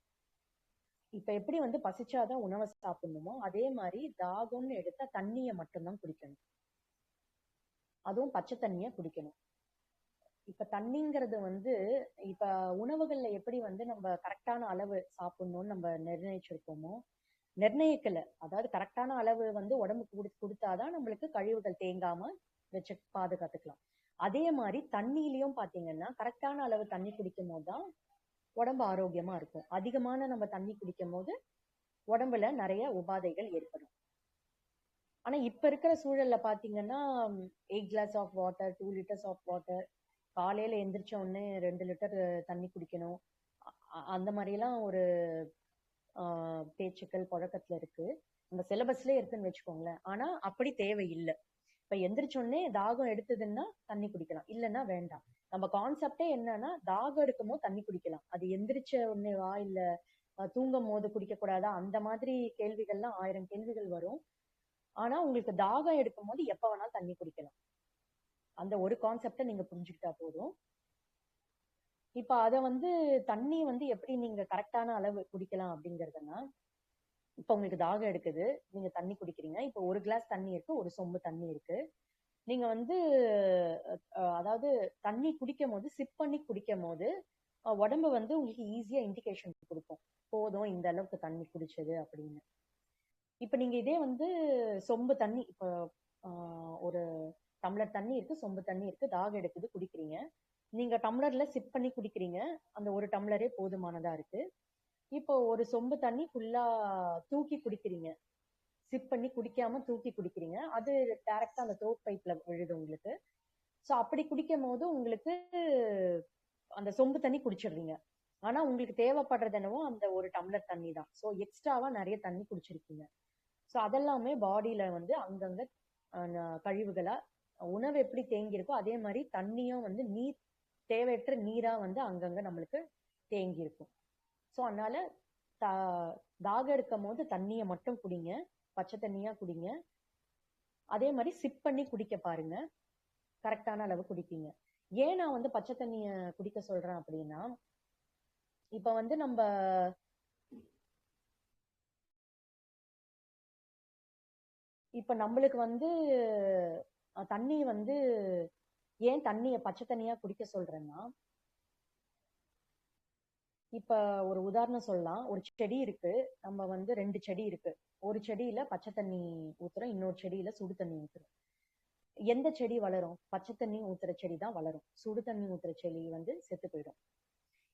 S2: இப்ப எப்படி வந்து பசிச்சாதான் உணவை சாப்பிடணுமோ அதே மாதிரி தாகம்னு எடுத்தா தண்ணிய மட்டும்தான் குடிக்கணும். அதுவும் பச்சை தண்ணிய குடிக்கணும். இப்ப தண்ணிங்கிறது வந்து இப்ப உணவுகள்ல எப்படி வந்து நம்ம கரெக்டான அளவு சாப்பிடணும்னு நம்ம நிர்ணயிச்சிருக்கோமோ, நிர்ணயிக்கல, அதாவது கரெக்டான அளவு வந்து உடம்புக்கு கொடுத்தாதான் நம்மளுக்கு கழிவுகள் தேங்காம வச்சு பாதுகாத்துக்கலாம். அதே மாதிரி தண்ணியிலயும் பாத்தீங்கன்னா கரெக்டான அளவு தண்ணி குடிக்கும் போதுதான் உடம்பு ஆரோக்கியமா இருக்கும். அதிகமான நம்ம தண்ணி குடிக்கும் போது உடம்புல நிறைய உபாதைகள் ஏற்படும். ஆனா இப்ப இருக்கிற சூழல்ல பாத்தீங்கன்னா 8 glass of water, 2 litres of water, காலையில எந்திரிச்ச உடனே 2 லிட்டர் தண்ணி குடிக்கணும், அந்த மாதிரி எல்லாம் ஒரு பேச்சுக்கள் புழக்கத்துல இருக்கு. நம்ம சிலபஸ்லயே இருக்குன்னு வச்சுக்கோங்களேன். ஆனா அப்படி தேவையில்லை. இப்ப எந்திரிச்ச உடனே தாகம் எடுத்ததுன்னா தண்ணி குடிக்கலாம், இல்லைன்னா வேண்டாம். நம்ம கான்செப்டே என்னன்னா தாகம் எடுக்கும்போது தண்ணி குடிக்கலாம், அது எந்திரிச்ச உடனேவா இல்ல தூங்கும் போது குடிக்க கூடாதா, அந்த மாதிரி கேள்விகள்லாம் 1000 கேள்விகள் வரும். ஆனா உங்களுக்கு தாகம் எடுக்கும் போது எப்ப வேணாலும் தண்ணி குடிக்கலாம். அந்த ஒரு கான்செப்டை நீங்க புரிஞ்சுக்கிட்டா போதும். இப்ப அத வந்து தண்ணி வந்து எப்படி நீங்க கரெக்டான அளவு குடிக்கலாம் அப்படிங்கறதுன்னா, இப்ப உங்களுக்கு தாகம் எடுக்குது, நீங்க தண்ணி குடிக்கிறீங்க. இப்ப 1 கிளாஸ் தண்ணி இருக்கு, 1 சொம்பு தண்ணி இருக்கு. நீங்க வந்து அதாவது தண்ணி குடிக்கும் போது சிப் பண்ணி குடிக்கும் போது உடம்பு வந்து உங்களுக்கு ஈஸியா இண்டிகேஷன் கொடுக்கும், போதும் இந்த அளவுக்கு தண்ணி குடிச்சது அப்படின்னு. இப்ப நீங்க இதே வந்து சொம்பு தண்ணி, இப்ப ஒரு டம்ளர் தண்ணி இருக்கு, சொம்பு தண்ணி இருக்கு, தாகம் எடுக்குது, குடிக்கிறீங்க. நீங்க டம்ளர்ல சிப் பண்ணி குடிக்கிறீங்க, அந்த ஒரு டம்ளரே போதுமானதா இருக்கு. இப்போ ஒரு சொம்பு தண்ணி ஃபுல்லா தூக்கி குடிக்கிறீங்க, சிப் பண்ணி குடிக்காம தூக்கி குடிக்கிறீங்க, அது டைரக்டா அந்த தோட் பைப்ல விழுது உங்களுக்கு. சோ அப்படி குடிக்கும் போது உங்களுக்கு அந்த சொம்பு தண்ணி குடிச்சிடுறீங்க. ஆனா உங்களுக்கு தேவைப்படுறது என்னவோ அந்த ஒரு டம்ளர் தண்ணி தான். சோ எக்ஸ்ட்ராவா நிறைய தண்ணி குடிச்சிருக்கீங்க. சோ அதெல்லாமே பாடியில வந்து அங்கங்க கழிவுகளா, உணவு எப்படி தேங்கி இருக்கோ அதே மாதிரி தண்ணியும் வந்து நீர், தேவையற்ற நீரா வந்து அங்கங்க நம்மளுக்கு தேங்கி இருக்கும். சோ அதனால தாகம் எடுக்கும் போது தண்ணியை மட்டும் குடிங்க, பச்சை தண்ணியா குடிங்க. அதே மாதிரி சிப் பண்ணி குடிக்க பாருங்க, கரெக்டான அளவு குடிப்பீங்க. ஏன் நான் வந்து பச்சை தண்ணிய குடிக்க சொல்றேன் அப்படின்னா, இப்ப வந்து நம்ம இப்ப நம்மளுக்கு வந்து தண்ணி வந்து ஏன் தண்ணிய பச்சை தண்ணியா குடிக்க சொல்றேன்னா, இப்ப ஒரு உதாரணம் சொல்லலாம். ஒரு செடி இருக்கு, நம்ம வந்து 2 செடி இருக்கு. ஒரு செடியில பச்சை தண்ணி ஊத்துறோம், இன்னொரு செடியில சுடு தண்ணி ஊத்துறோம். எந்த செடி வளரும்? பச்சை தண்ணி ஊத்துற செடி தான் வளரும், சுடு தண்ணி ஊத்துற செடி வந்து செத்து போயிடும்.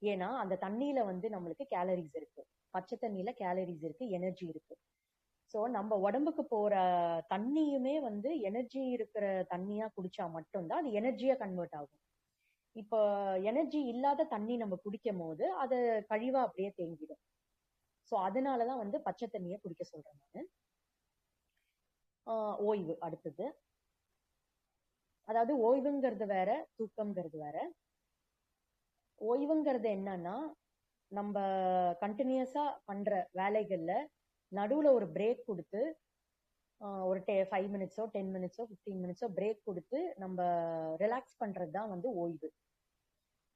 S2: ஏன்னா அந்த தண்ணியில வந்து நம்மளுக்கு கேலரிஸ் இருக்கு, பச்சை தண்ணியில கேலரிஸ் இருக்கு, எனர்ஜி இருக்கு. சோ நம்ம உடம்புக்கு போற தண்ணியுமே வந்து எனர்ஜி இருக்கிற தண்ணியா குடிச்சா மட்டும்தான் அது எனர்ஜியா கன்வெர்ட் ஆகும். இப்போ எனர்ஜி இல்லாத தண்ணி நம்ம குடிக்கும் போது அது கழிவா அப்படியே தேங்கிடும். ஸோ அதனாலதான் வந்து பச்சை தண்ணியை குடிக்க சொல்றேன் நான். ஓய்வு அடுத்தது. அதாவது ஓய்வுங்கிறது வேற, தூக்கம்ங்கிறது வேற. ஓய்வுங்கிறது என்னன்னா, நம்ம கண்டினியூஸா பண்ற வேலைகள்ல நடுவுல ஒரு பிரேக் கொடுத்து ஒரு 5 மினிட்ஸோ 10 மினிட்ஸோ 15 மினிட்ஸோ பிரேக் கொடுத்து நம்ம ரிலாக்ஸ் பண்றது தான் வந்து ஓய்வு.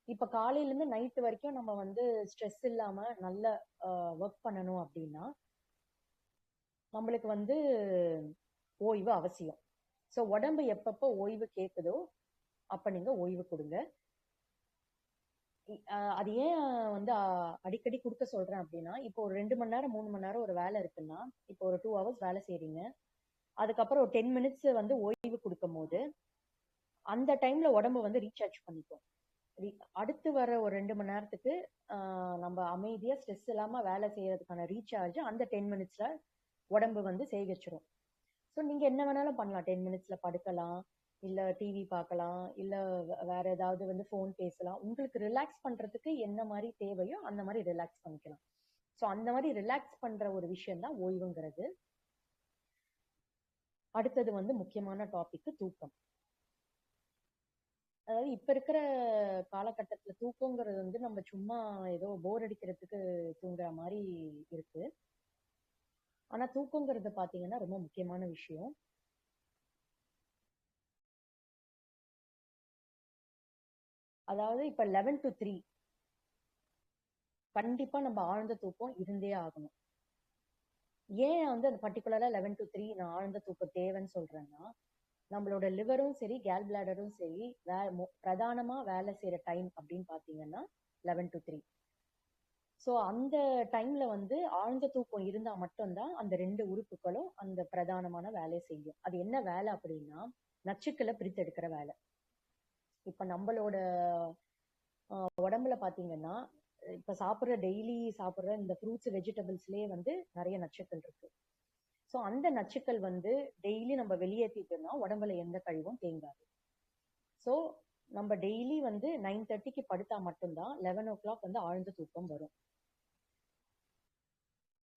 S2: இப்ப காலையில இருந்து நைட்டு வரைக்கும் நம்ம வந்து ஸ்ட்ரெஸ் இல்லாம நல்ல ஒர்க் பண்ணணும் அப்படின்னா நம்மளுக்கு வந்து ஓய்வு அவசியம். ஸோ உடம்பு எப்பப்போ ஓய்வு கேட்குதோ அப்ப நீங்க ஓய்வு கொடுங்க. அது ஏன் வந்து அடிக்கடி கொடுக்க சொல்றேன் அப்படின்னா, இப்போ ஒரு 2 மணி நேரம் 3 மணி நேரம் ஒரு வேலை இருக்குன்னா, இப்போ ஒரு 2 ஹவர்ஸ் வேலை செய்றீங்க, அதுக்கப்புறம் ஒரு 10 மினிட்ஸ் வந்து ஓய்வு கொடுக்கும் போது அந்த டைம்ல உடம்பு வந்து ரீசார்ஜ் பண்ணிக்கும். அடுத்து வர ஒரு 2 மணி நேரத்துக்கு நம்ம அமைதியா ஸ்ட்ரெஸ் இல்லாம வேலை செய்யறதுக்கான ரீசார்ஜ் அந்த 10 மினிட்ஸ்ல உடம்பு வந்து சேகரிச்சிடும். ஸோ நீங்க என்ன வேணாலும் பண்ணலாம். 10 மினிட்ஸ்ல படுக்கலாம், இல்ல டிவி பார்க்கலாம், இல்ல வேற ஏதாவது வந்து போன் பேசலாம். உங்களுக்கு ரிலாக்ஸ் பண்றதுக்கு என்ன மாதிரி தேவையோ அந்த மாதிரி ரிலாக்ஸ் பண்ணிக்கலாம். ஸோ அந்த மாதிரி ரிலாக்ஸ் பண்ற ஒரு விஷயம் தான் ஓய்வுங்கிறது. அடுத்தது வந்து முக்கியமான டாபிக் தூக்கம். அதாவது இப்ப இருக்கிற காலகட்டத்துல தூக்கங்கிறது வந்து நம்ம சும்மா ஏதோ போர் அடிக்கிறதுக்கு தூங்குற மாதிரி இருக்கு. ஆனா தூக்கங்கிறது பாத்தீங்கன்னா ரொம்ப முக்கியமான விஷயம். அதாவது இப்ப 11 to 3 கண்டிப்பா நம்ம ஆழ்ந்த தூக்கம் இருந்தே ஆகணும். ஏன் வந்து அது பர்டிகுலரா 11 to 3 நான் ஆழ்ந்த தூக்கம் தேவைன்னு சொல்றேன்னா, நம்மளோட லிவரும் சரி கேல் பிளாடரும் சரி பிரதானமா வேலை செய்யற டைம் அப்படின்னு பாத்தீங்கன்னா 11 to 3. ஸோ அந்த டைம்ல வந்து ஆழ்ந்த தூக்கம் இருந்தா மட்டும்தான் அந்த 2 உறுப்புகளும் அந்த பிரதானமான வேலையை செய்யும். அது என்ன வேலை அப்படின்னா, நச்சுக்களை பிரித்தெடுக்கிற வேலை. இப்ப நம்மளோட உடம்புல பாத்தீங்கன்னா, இப்ப டெய்லி சாப்பிடுற இந்த ஃப்ரூட்ஸ் வெஜிடபிள்ஸ்லயே வந்து நிறைய நச்சுக்கள் இருக்கு. ஸோ அந்த நச்சுக்கள் வந்து டெய்லி நம்ம வெளியேற்றிட்டோம்னா உடம்புல எந்த கழிவும் தேங்காது. ஸோ நம்ம டெய்லி வந்து 9:30க்கு படுத்தா மட்டும்தான் 11 o'clock வந்து ஆழ்ந்த தூக்கம் வரும்.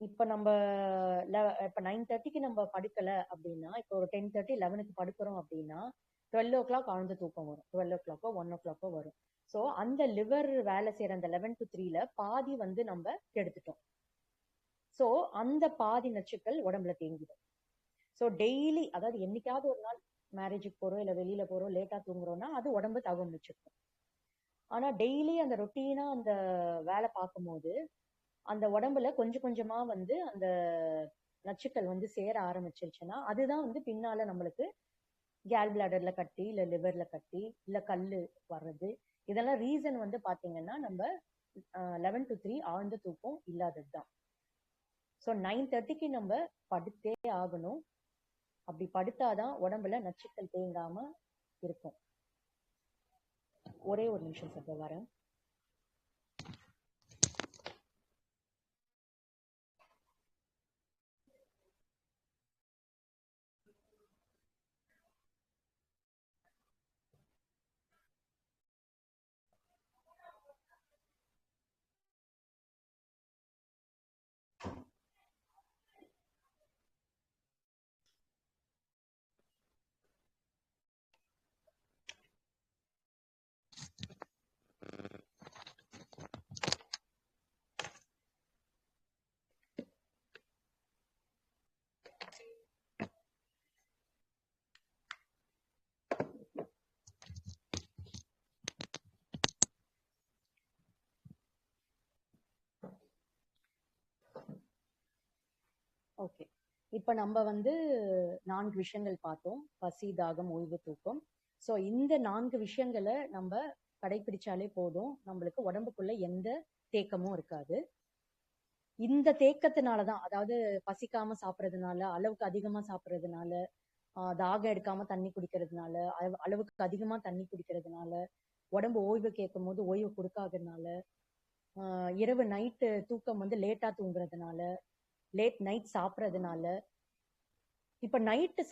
S2: இப்ப நம்ம இப்ப 9:30க்கு நம்ம படுக்கல அப்படின்னா, இப்போ ஒரு 10:30 11க்கு படுக்கிறோம் அப்படின்னா 12 o'clock ஆழ்ந்த தூக்கம் வரும். 12 o'clock 1 o'clock வரும். ஸோ அந்த லிவர் வேலை செய்யற அந்த 11 to 3ல பாதி வந்து நம்ம கெடுத்துட்டோம். ஸோ அந்த பாதி நச்சுக்கள் உடம்புல தேங்கிடும். ஸோ டெய்லி, அதாவது என்னைக்காவது ஒரு நாள் மேரேஜுக்கு போறோம் இல்ல வெளியில போறோம் லேட்டா தூங்குறோம்னா அது உடம்பு தகம் வச்சிருக்கும். ஆனா டெய்லி அந்த ரொட்டீனா அந்த வேலை பார்க்கும்போது அந்த உடம்புல கொஞ்சம் கொஞ்சமா வந்து அந்த நச்சுக்கள் வந்து சேர ஆரம்பிச்சிருச்சுன்னா அதுதான் வந்து பின்னால நம்மளுக்கு கேல் பிளாடர்ல கட்டி இல்ல லிவர்ல கட்டி இல்ல கல்லு வர்றது. இதெல்லாம் ரீசன் வந்து பாத்தீங்கன்னா நம்ம 11 to 3 ஆழ்ந்த தூக்கம் இல்லாததுதான். ஸோ 9:30க்கு நம்ம படுத்தே ஆகணும். அப்படி படுத்தாதான் உடம்புல நச்சுக்கள் தேங்காம இருக்கும். ஒரே ஒரு நிமிஷம் சார் வரேன். ஓகே, இப்ப நம்ம வந்து 4 விஷயங்கள் பார்த்தோம். பசி, தாகம், ஓய்வு, தூக்கம். ஸோ இந்த 4 விஷயங்களை நம்ம கடைபிடிச்சாலே போதும், நம்மளுக்கு உடம்புக்குள்ள எந்த தேக்கமும் இருக்காது. இந்த தேக்கத்தினாலதான், அதாவது பசிக்காம சாப்பிட்றதுனால, அளவுக்கு அதிகமா சாப்பிட்றதுனால, தாகம் எடுக்காம தண்ணி குடிக்கிறதுனால, அளவுக்கு அதிகமா தண்ணி குடிக்கிறதுனால, உடம்பு ஓய்வு கேட்கும் போது ஓய்வு கொடுக்காததுனால, இரவு நைட்டு தூக்கம் வந்து லேட்டா தூங்குறதுனால, லேட் நைட் சாப்பிட்றதுனால, இப்ப நைட்டு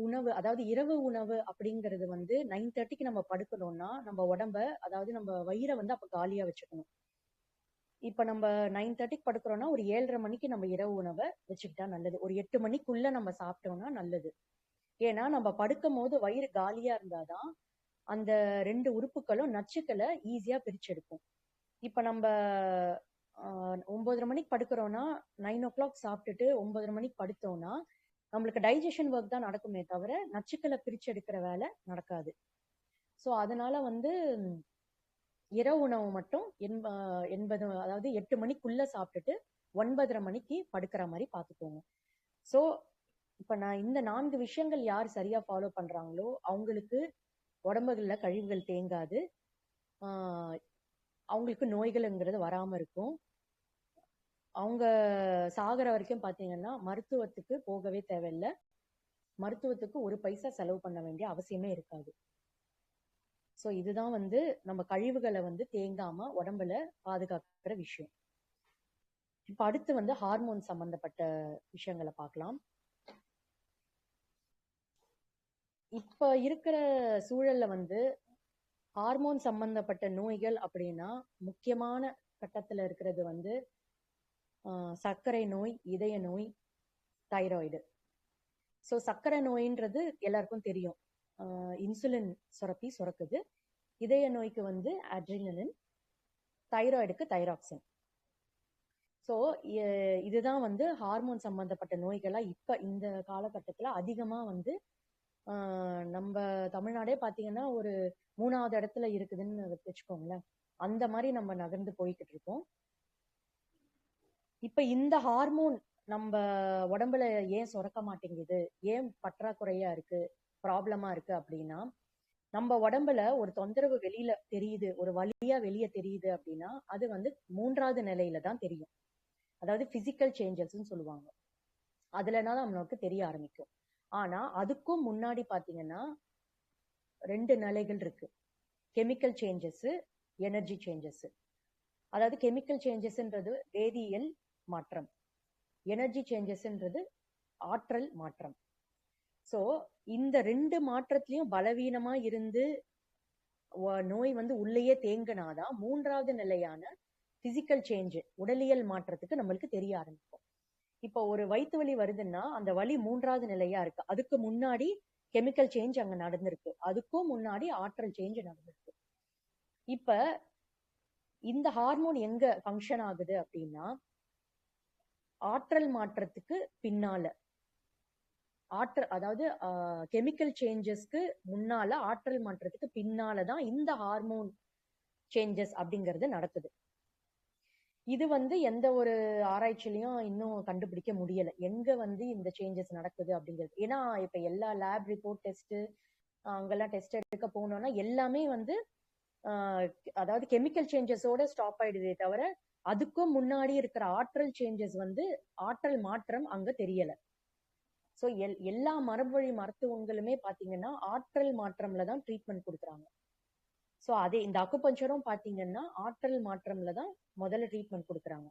S2: உணவு, அதாவது இரவு உணவு அப்படிங்கிறது வந்து 9:30க்கு நம்ம படுக்கணும்னா நம்ம உடம்ப, அதாவது நம்ம வயிறை வந்து அப்ப காலியா வச்சுக்கணும். இப்ப நம்ம 9:30க்கு படுக்கிறோம்னா ஒரு 7:30 மணிக்கு நம்ம இரவு உணவை வச்சுக்கிட்டா நல்லது. ஒரு 8 மணிக்குள்ள நம்ம சாப்பிட்டோம்னா நல்லது. ஏன்னா நம்ம படுக்கும் போது வயிறு காலியா இருந்தாதான் அந்த 2 உறுப்புகளும் நச்சுக்களை ஈஸியா பிரிச்செடுக்கும். இப்ப நம்ம 9:30 மணிக்கு படுக்கிறோம்னா 9 o'clock சாப்பிட்டுட்டு 9:30 மணிக்கு படுத்தோம்னா நம்மளுக்கு டைஜஷன் ஒர்க் தான் நடக்குமே தவிர நச்சுக்களை பிரிச்செடுக்கிற வேலை நடக்காது. ஸோ அதனால இரவு உணவு மட்டும் 80 அதாவது 8 மணிக்குள்ள சாப்பிட்டுட்டு 9:30 மணிக்கு படுக்கிற மாதிரி பார்த்துக்கோங்க. ஸோ இப்ப நான் இந்த 4 விஷயங்கள் யார் சரியா ஃபாலோ பண்றாங்களோ அவங்களுக்கு உடம்புகள்ல கழிவுகள் தேங்காது, அவங்களுக்கு நோய்கள்ங்கிறது வராம இருக்கும். அவங்க சாகிற வரைக்கும் பாத்தீங்கன்னா மருத்துவத்துக்கு போகவே தேவையில்லை, மருத்துவத்துக்கு ஒரு பைசா செலவு பண்ண வேண்டிய அவசியமே இருக்காது. ஸோ இதுதான் நம்ம கழிவுகளை தேங்காம உடம்புல பாதுகாக்கிற விஷயம். இப்ப அடுத்து ஹார்மோன் சம்பந்தப்பட்ட விஷயங்களை பார்க்கலாம். இப்ப இருக்கிற சூழல்ல ஹார்மோன் சம்பந்தப்பட்ட நோய்கள் அப்படின்னா முக்கியமான கட்டத்துல இருக்கிறது சர்க்கரை நோய், இதய நோய், தைராய்டு. ஸோ சர்க்கரை நோயின்றது எல்லாருக்கும் தெரியும், இன்சுலின் சுரக்குது. இதய நோய்க்கு அட்ரினலின், தைராய்டுக்கு தைராக்சின். ஸோ இதுதான் ஹார்மோன் சம்பந்தப்பட்ட நோய்களா இப்ப இந்த காலகட்டத்துல அதிகமா நம்ம தமிழ்நாடே பாத்தீங்கன்னா ஒரு 3வது இடத்துல இருக்குதுன்னு வச்சுக்கோங்களேன். அந்த மாதிரி நம்ம நகர்ந்து போய்கிட்டு இருக்கோம். இப்ப இந்த ஹார்மோன் நம்ம உடம்புல ஏன் சுரக்க மாட்டேங்குது, ஏன் பற்றாக்குறையா இருக்கு, ப்ராப்ளமா இருக்கு அப்படின்னா, நம்ம உடம்புல ஒரு தொந்தரவு வெளியில தெரியுது, ஒரு வலியா வெளியே தெரியுது அப்படின்னா அது 3வது நிலையில தான் தெரியும். அதாவது பிசிக்கல் சேஞ்சஸ்ன்னு சொல்லுவாங்க. அதுலனா நம்மளுக்கு தெரிய ஆரம்பிக்கும். ஆனா அதுக்கும் முன்னாடி பாத்தீங்கன்னா 2 நிலைகள் இருக்கு, கெமிக்கல் சேஞ்சஸ், எனர்ஜி சேஞ்சஸ். அதாவது கெமிக்கல் சேஞ்சஸ்ன்றது வேதியியல் மாற்றம், எனர்ஜி சேஞ்சஸ்ன்றது ஆற்றல் மாற்றம். சோ இந்த 2 மாற்றத்திலையும் பலவீனமா இருந்து நோய் உள்ளேயே தேங்கினாதான் 3வது நிலையான பிசிக்கல் சேஞ்ச், உடலியல் மாற்றத்துக்கு நம்மளுக்கு தெரிய ஆரம்பிக்கும். இப்போ ஒரு வயிற்று வலி வருதுன்னா அந்த வலி 3வது நிலையா இருக்கு, அதுக்கு முன்னாடி கெமிக்கல் சேஞ்ச் அங்க நடந்திருக்கு, அதுக்கும் முன்னாடி ஆற்றல் சேஞ்ச் நடந்திருக்கு. இப்ப இந்த ஹார்மோன் எங்க ஃபங்க்ஷன் ஆகுது அப்படின்னா ஆற்றல் மாற்றத்துக்கு பின்னால, அதாவது கெமிக்கல் சேஞ்சஸ்க்கு முன்னால ஆற்றல் மாற்றத்துக்கு பின்னாலதான் இந்த ஹார்மோன் சேஞ்சஸ் அப்படிங்கிறது நடக்குது. இது எந்த ஒரு ஆராய்ச்சியிலையும் இன்னும் கண்டுபிடிக்க முடியல எங்க இந்த சேஞ்சஸ் நடக்குது அப்படிங்கிறது. ஏன்னா இப்ப எல்லா லேப் ரிப்போர்ட் டெஸ்ட் அங்கெல்லாம் டெஸ்ட் எடுக்க போனோம்னா எல்லாமே அதாவது கெமிக்கல் சேஞ்சஸோட ஸ்டாப் ஆயிடுதே தவிர அதுக்கும் முன்னாடி இருக்கிற ஆற்றல் சேஞ்சஸ் ஆற்றல் மாற்றம் அங்க தெரியல. ஸோ எல்லா மரபுவழி மருத்துவங்களுமே பாத்தீங்கன்னா ஆற்றல் மாற்றம்ல தான் ட்ரீட்மெண்ட் கொடுக்குறாங்க. ஸோ அதே இந்த அக்குபஞ்சரும் பாத்தீங்கன்னா ஆற்றல் மாற்றம்ல தான் முதல்ல ட்ரீட்மெண்ட் கொடுக்குறாங்க.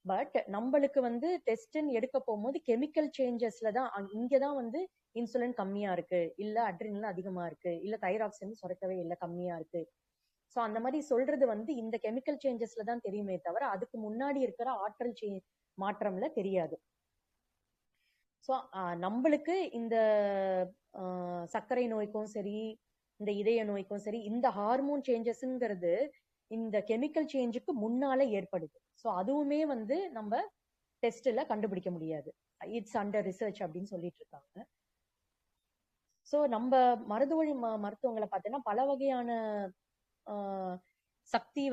S2: பட் நம்மளுக்கு டெஸ்ட்ன்னு எடுக்க போகும்போது கெமிக்கல் சேஞ்சஸ்ல தான், இங்கதான் இன்சுலின் கம்மியா இருக்கு, இல்ல அட்ரினலின் அதிகமா இருக்கு, இல்ல தைராக்சின் சுரக்கவே இல்லை கம்மியா இருக்கு. ஸோ அந்த மாதிரி சொல்றது இந்த கெமிக்கல் சேஞ்சஸ்ல தான் தெரியுமே தவிர அதுக்கு முன்னாடி இருக்கிற ஆற்றல் மாற்றம்ல தெரியாது. ஸோ நம்மளுக்கு இந்த சர்க்கரை நோய்க்கும் சரி, இந்த இதய நோய்க்கும் சரி, இந்த ஹார்மோன் சேஞ்சஸ்ங்கிறது இந்த கெமிக்கல் சேஞ்சுக்கு முன்னால ஏற்படுது. ஸோ அதுவுமே நம்ம டெஸ்ட்ல கண்டுபிடிக்க முடியாது, இட்ஸ் அண்டர் ரிசர்ச் அப்படின்னு சொல்லிட்டு இருக்காங்க. ஸோ நம்ம மருத்துவழி மருத்துவங்களை பார்த்தீங்கன்னா பல வகையான சக்தி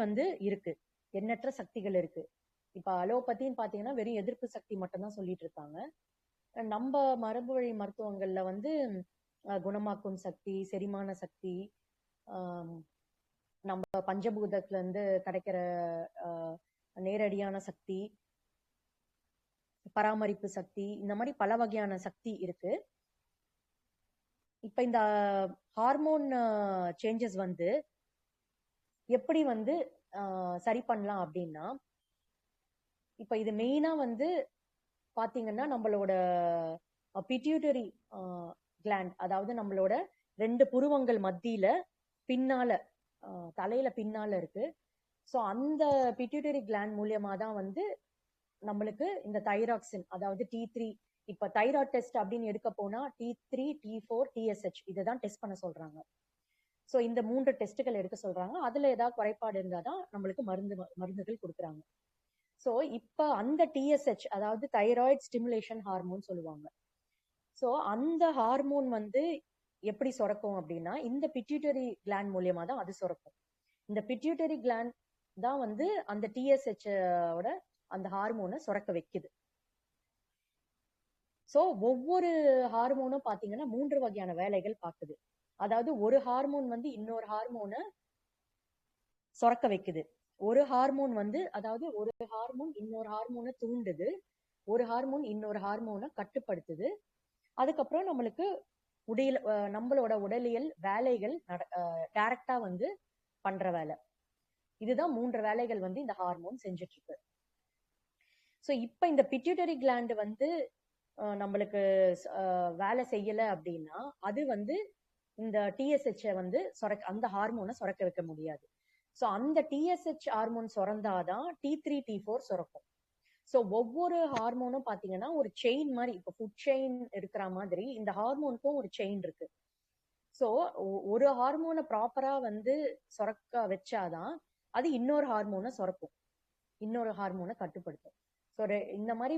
S2: இருக்கு, எண்ணற்ற சக்திகள் இருக்கு. இப்ப அலோபதின்னு பாத்தீங்கன்னா வெறும் எதிர்ப்பு சக்தி மட்டும்தான் சொல்லிட்டு இருக்காங்க. நம்ம மரபு வழி மருத்துவங்கள்ல குணமாக்கும் சக்தி, செரிமான சக்தி, நம்ம பஞ்சபூதத்துல இருந்து கிடைக்கிற நேரடியான சக்தி, பராமரிப்பு சக்தி, இந்த மாதிரி பல வகையான சக்தி இருக்கு. இப்ப இந்த ஹார்மோன் சேஞ்சஸ் எப்படி சரி பண்ணலாம் அப்படின்னா, இப்ப இது மெயினா பாத்தீங்கன்னா நம்மளோட பிட்யூட்டரி கிளாண்ட், அதாவது நம்மளோட 2 புருவங்கள் மத்தியில பின்னால தலையில பின்னால இருக்கு. ஸோ அந்த பிட்யூட்டரி கிளாண்ட் மூலியமா தான் வந்து நம்மளுக்கு இந்த தைராக்சின், அதாவது T3, இப்ப தைராய்ட் டெஸ்ட் அப்படின்னு எடுக்க போனா T3, T4, TSH இதுதான் டெஸ்ட் பண்ண சொல்றாங்க. ஸோ இந்த 3 டெஸ்ட்டுகள் எடுக்க சொல்றாங்க. அதுல ஏதாவது குறைபாடு இருந்தாதான் நம்மளுக்கு மருந்துகள் கொடுக்குறாங்க. ஸோ இப்ப அந்த TSH, அதாவது தைராய்டு ஸ்டிமுலேஷன் ஹார்மோன் சொல்லுவாங்க. ஸோ அந்த ஹார்மோன் வந்து எப்படி சுரக்கும் அப்படின்னா இந்த பிட்யூட்டரி கிளாண்ட் மூலியமா தான் அது சுரக்கும். இந்த பிட்யூட்டரி கிளாண்ட் தான் வந்து அந்த TSH ஓட அந்த ஹார்மோனை சுரக்க வைக்குது. ஸோ ஒவ்வொரு ஹார்மோனும் பாத்தீங்கன்னா 3 வகையான வேலைகள் பார்க்குது. அதாவது ஒரு ஹார்மோன் வந்து இன்னொரு ஹார்மோனை சுரக்க வைக்குது. ஒரு ஹார்மோன் வந்து, அதாவது ஒரு ஹார்மோன் இன்னொரு ஹார்மோனை தூண்டுது, ஒரு ஹார்மோன் இன்னொரு ஹார்மோனை கட்டுப்படுத்துது. அதுக்கப்புறம் நம்மளுக்கு நம்மளோட உடலியல் வேலைகள் டைரக்டா வந்து பண்ற வேலை. இதுதான் 3 வேலைகள் வந்து இந்த ஹார்மோன் செஞ்சுட்டு இருக்கு. ஸோ இப்ப இந்த பிட்யூட்டரி கிளாண்ட் வந்து நம்மளுக்கு வேலை செய்யல அப்படின்னா அது வந்து இந்த TSH வந்து அந்த ஹார்மோனை சுரக்க வைக்க முடியாது. ஸோ அந்த TSH ஹார்மோன் சுரந்தாதான் T3, T4 சுரக்கும். ஸோ ஒவ்வொரு ஹார்மோனும் பாத்தீங்கன்னா ஒரு செயின் மாதிரி, இப்போ ஃபுட் செயின் இருக்கிற மாதிரி இந்த ஹார்மோனுக்கும் ஒரு செயின் இருக்கு. ஸோ ஒரு ஹார்மோனை ப்ராப்பரா வந்து சுரக்க வச்சாதான் அது இன்னொரு ஹார்மோனை சுரக்கும், இன்னொரு ஹார்மோனை கட்டுப்படுத்தும். ஸோ இந்த மாதிரி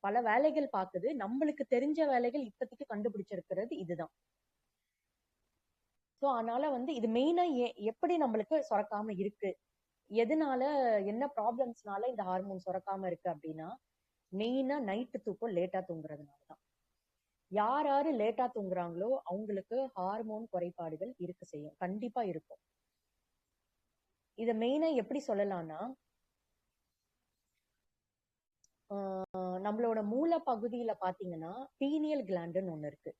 S2: பல வேலைகள் பார்க்குது. நம்மளுக்கு தெரிஞ்ச வேலைகள் இப்போதைக்கு கண்டுபிடிச்சிருக்கிறது இதுதான். ஸோ அதனால வந்து இது மெயினா எப்படி நம்மளுக்கு சுரக்காம இருக்கு, எதனால, என்ன ப்ராப்ளம்ஸ்னால இந்த ஹார்மோன் சுரக்காம இருக்கு அப்படின்னா மெயினா நைட்டு தூக்கம் லேட்டா தூங்குறதுனாலதான். யார் யாரு லேட்டா தூங்குறாங்களோ அவங்களுக்கு ஹார்மோன் குறைபாடுகள் இருக்க செய்யும், கண்டிப்பா இருக்கும். இத மெயினா எப்படி சொல்லலாம்னா நம்மளோட மூல பகுதியில பாத்தீங்கன்னா பீனியல் கிளாண்டுன்னு ஒண்ணு இருக்கு,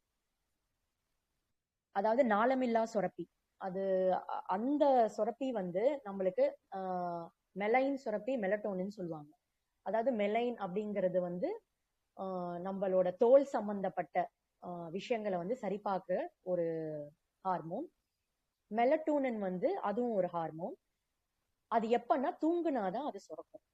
S2: அதாவது நாளமில்லா சுரப்பி. அது அந்த சுரப்பி வந்து நம்மளுக்கு மெலைன் சுரப்பி, மெலட்டோனின் சொல்லுவாங்க. அதாவது மெலைன் அப்படிங்கிறது வந்து நம்மளோட தோல் சம்பந்தப்பட்ட விஷயங்களை வந்து சரிபார்க்கிற ஒரு ஹார்மோன். மெலட்டோனின் வந்து அதுவும் ஒரு ஹார்மோன். அது எப்பன்னா தூங்குனாதான் அது சுரக்கும்.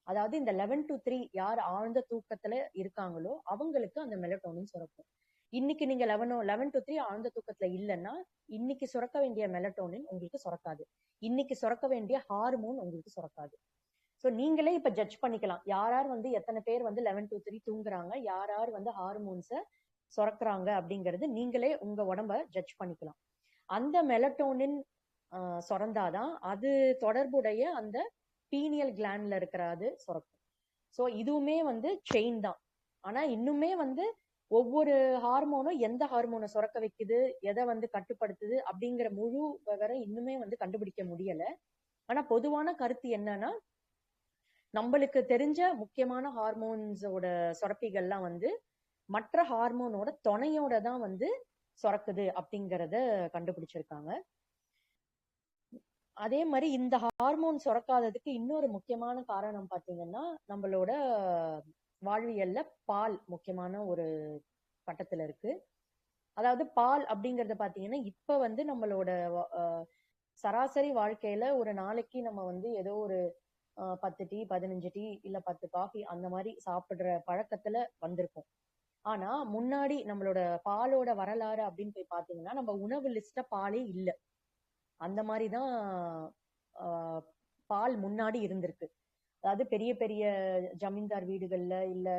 S2: அதாவது இந்த 11 to 3 யார் ஆழ்ந்த தூக்கத்துல இருக்காங்களோ அவங்களுக்கு அந்த மெலட்டோனின் சுரக்கும். இன்னைக்கு நீங்க 11 to 3 ஆழ்ந்த தூக்கத்துல இல்லைன்னா இன்னைக்கு சுரக்க வேண்டிய மெலட்டோனின் உங்களுக்கு சுரக்காது, இன்னைக்கு சுரக்க வேண்டிய ஹார்மோன் உங்களுக்கு சுரக்காது. ஸோ நீங்களே இப்ப ஜட்ஜ் பண்ணிக்கலாம், யார் வந்து எத்தனை பேர் வந்து 11 to 3 தூங்குறாங்க, யார் வந்து ஹார்மோன்ஸை சுரக்குறாங்க அப்படிங்கறது நீங்களே உங்க உடம்ப ஜட்ஜ் பண்ணிக்கலாம். அந்த மெலட்டோனின் சுரந்தாதான் அது தொடர்புடைய அந்த பீனியல் கிளாண்ட்ல இருக்கிறது சுரக்கும். ஸோ இதுவுமே வந்து செயின் தான். ஆனா இன்னுமே வந்து ஒவ்வொரு ஹார்மோனும் எந்த ஹார்மோனை சுரக்க வைக்குது, எதை வந்து கட்டுப்படுத்துது அப்படிங்கிற முழு விவரம் இன்னுமே வந்து கண்டுபிடிக்க முடியல. ஆனா பொதுவான கருத்து என்னன்னா நம்மளுக்கு தெரிஞ்ச முக்கியமான ஹார்மோன்ஸோட சுரப்பிகள்லாம் வந்து மற்ற ஹார்மோனோட துணையோட தான் வந்து சுரக்குது அப்படிங்கறத கண்டுபிடிச்சிருக்காங்க. அதே மாதிரி இந்த ஹார்மோன் சுரக்காததுக்கு இன்னொரு முக்கியமான காரணம் பாத்தீங்கன்னா நம்மளோட வாழ்வியல்ல பால் முக்கியமான ஒரு கட்டத்துல இருக்கு. அதாவது பால் அப்படிங்கறத பாத்தீங்கன்னா இப்ப வந்து நம்மளோட சராசரி வாழ்க்கையில ஒரு நாளைக்கு நம்ம வந்து ஏதோ ஒரு 10 டீ 15 டீ இல்ல 10 காஃபி அந்த மாதிரி சாப்பிடுற பழக்கத்துல வந்திருக்கும். ஆனா முன்னாடி நம்மளோட பாலோட வரலாறு அப்படின்னு போய் பாத்தீங்கன்னா நம்ம உணவு லிஸ்ட்ல பாலே இல்ல, அந்த மாதிரிதான் பால் முன்னாடி இருந்திருக்கு. அதாவது பெரிய பெரிய ஜமீன்தார் வீடுகள்ல இல்ல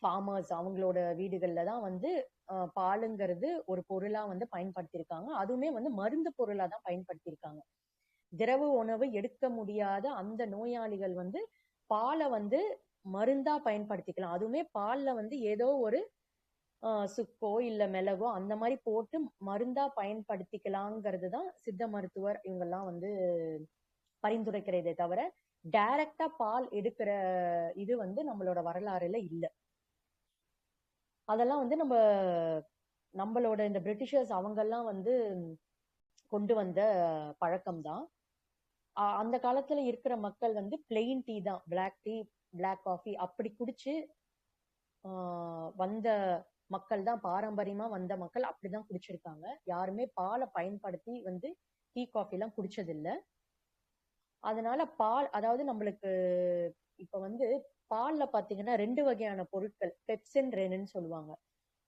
S2: ஃபார்மர்ஸ் அவங்களோட வீடுகள்ல தான் வந்து பாலுங்கிறது ஒரு பொருளா வந்து பயன்படுத்தியிருக்காங்க. அதுவுமே வந்து மருந்து பொருளா தான் பயன்படுத்தியிருக்காங்க. திரவ உணவு எடுக்க முடியாத அந்த நோயாளிகள் வந்து பாலை வந்து மருந்தா பயன்படுத்திக்கலாம். அதுவுமே பால்ல வந்து ஏதோ ஒரு சுக்கோ இல்ல மிளகோ அந்த மாதிரி போட்டு மருந்தா பயன்படுத்திக்கலாங்கிறது தான் சித்த மருத்துவர் இவங்கெல்லாம் வந்து பரிந்துரைக்கிறதே தவிர டைரக்டா பால் எடுக்கிற இது வந்து நம்மளோட வரலாறுல இல்ல. அதெல்லாம் வந்து நம்மளோட இந்த பிரிட்டிஷர்ஸ் அவங்கெல்லாம் வந்து கொண்டு வந்த பழக்கம் தான். அந்த காலத்துல இருக்கிற மக்கள் வந்து பிளெயின் டீ தான், பிளாக் டீ பிளாக் காஃபி அப்படி குடிச்சு வந்த மக்கள் தான், பாரம்பரியமா வந்த மக்கள் அப்படிதான் குடிச்சிருக்காங்க. யாருமே பாலை பயன்படுத்தி வந்து டீ காஃபி எல்லாம் குடிச்சதில்லை. அதனால பால், அதாவது நம்மளுக்கு இப்ப வந்து பால்ல பாத்தீங்கன்னா 2 வகையான பொருட்கள், பெப்சின், ரெனின்னு சொல்லுவாங்க.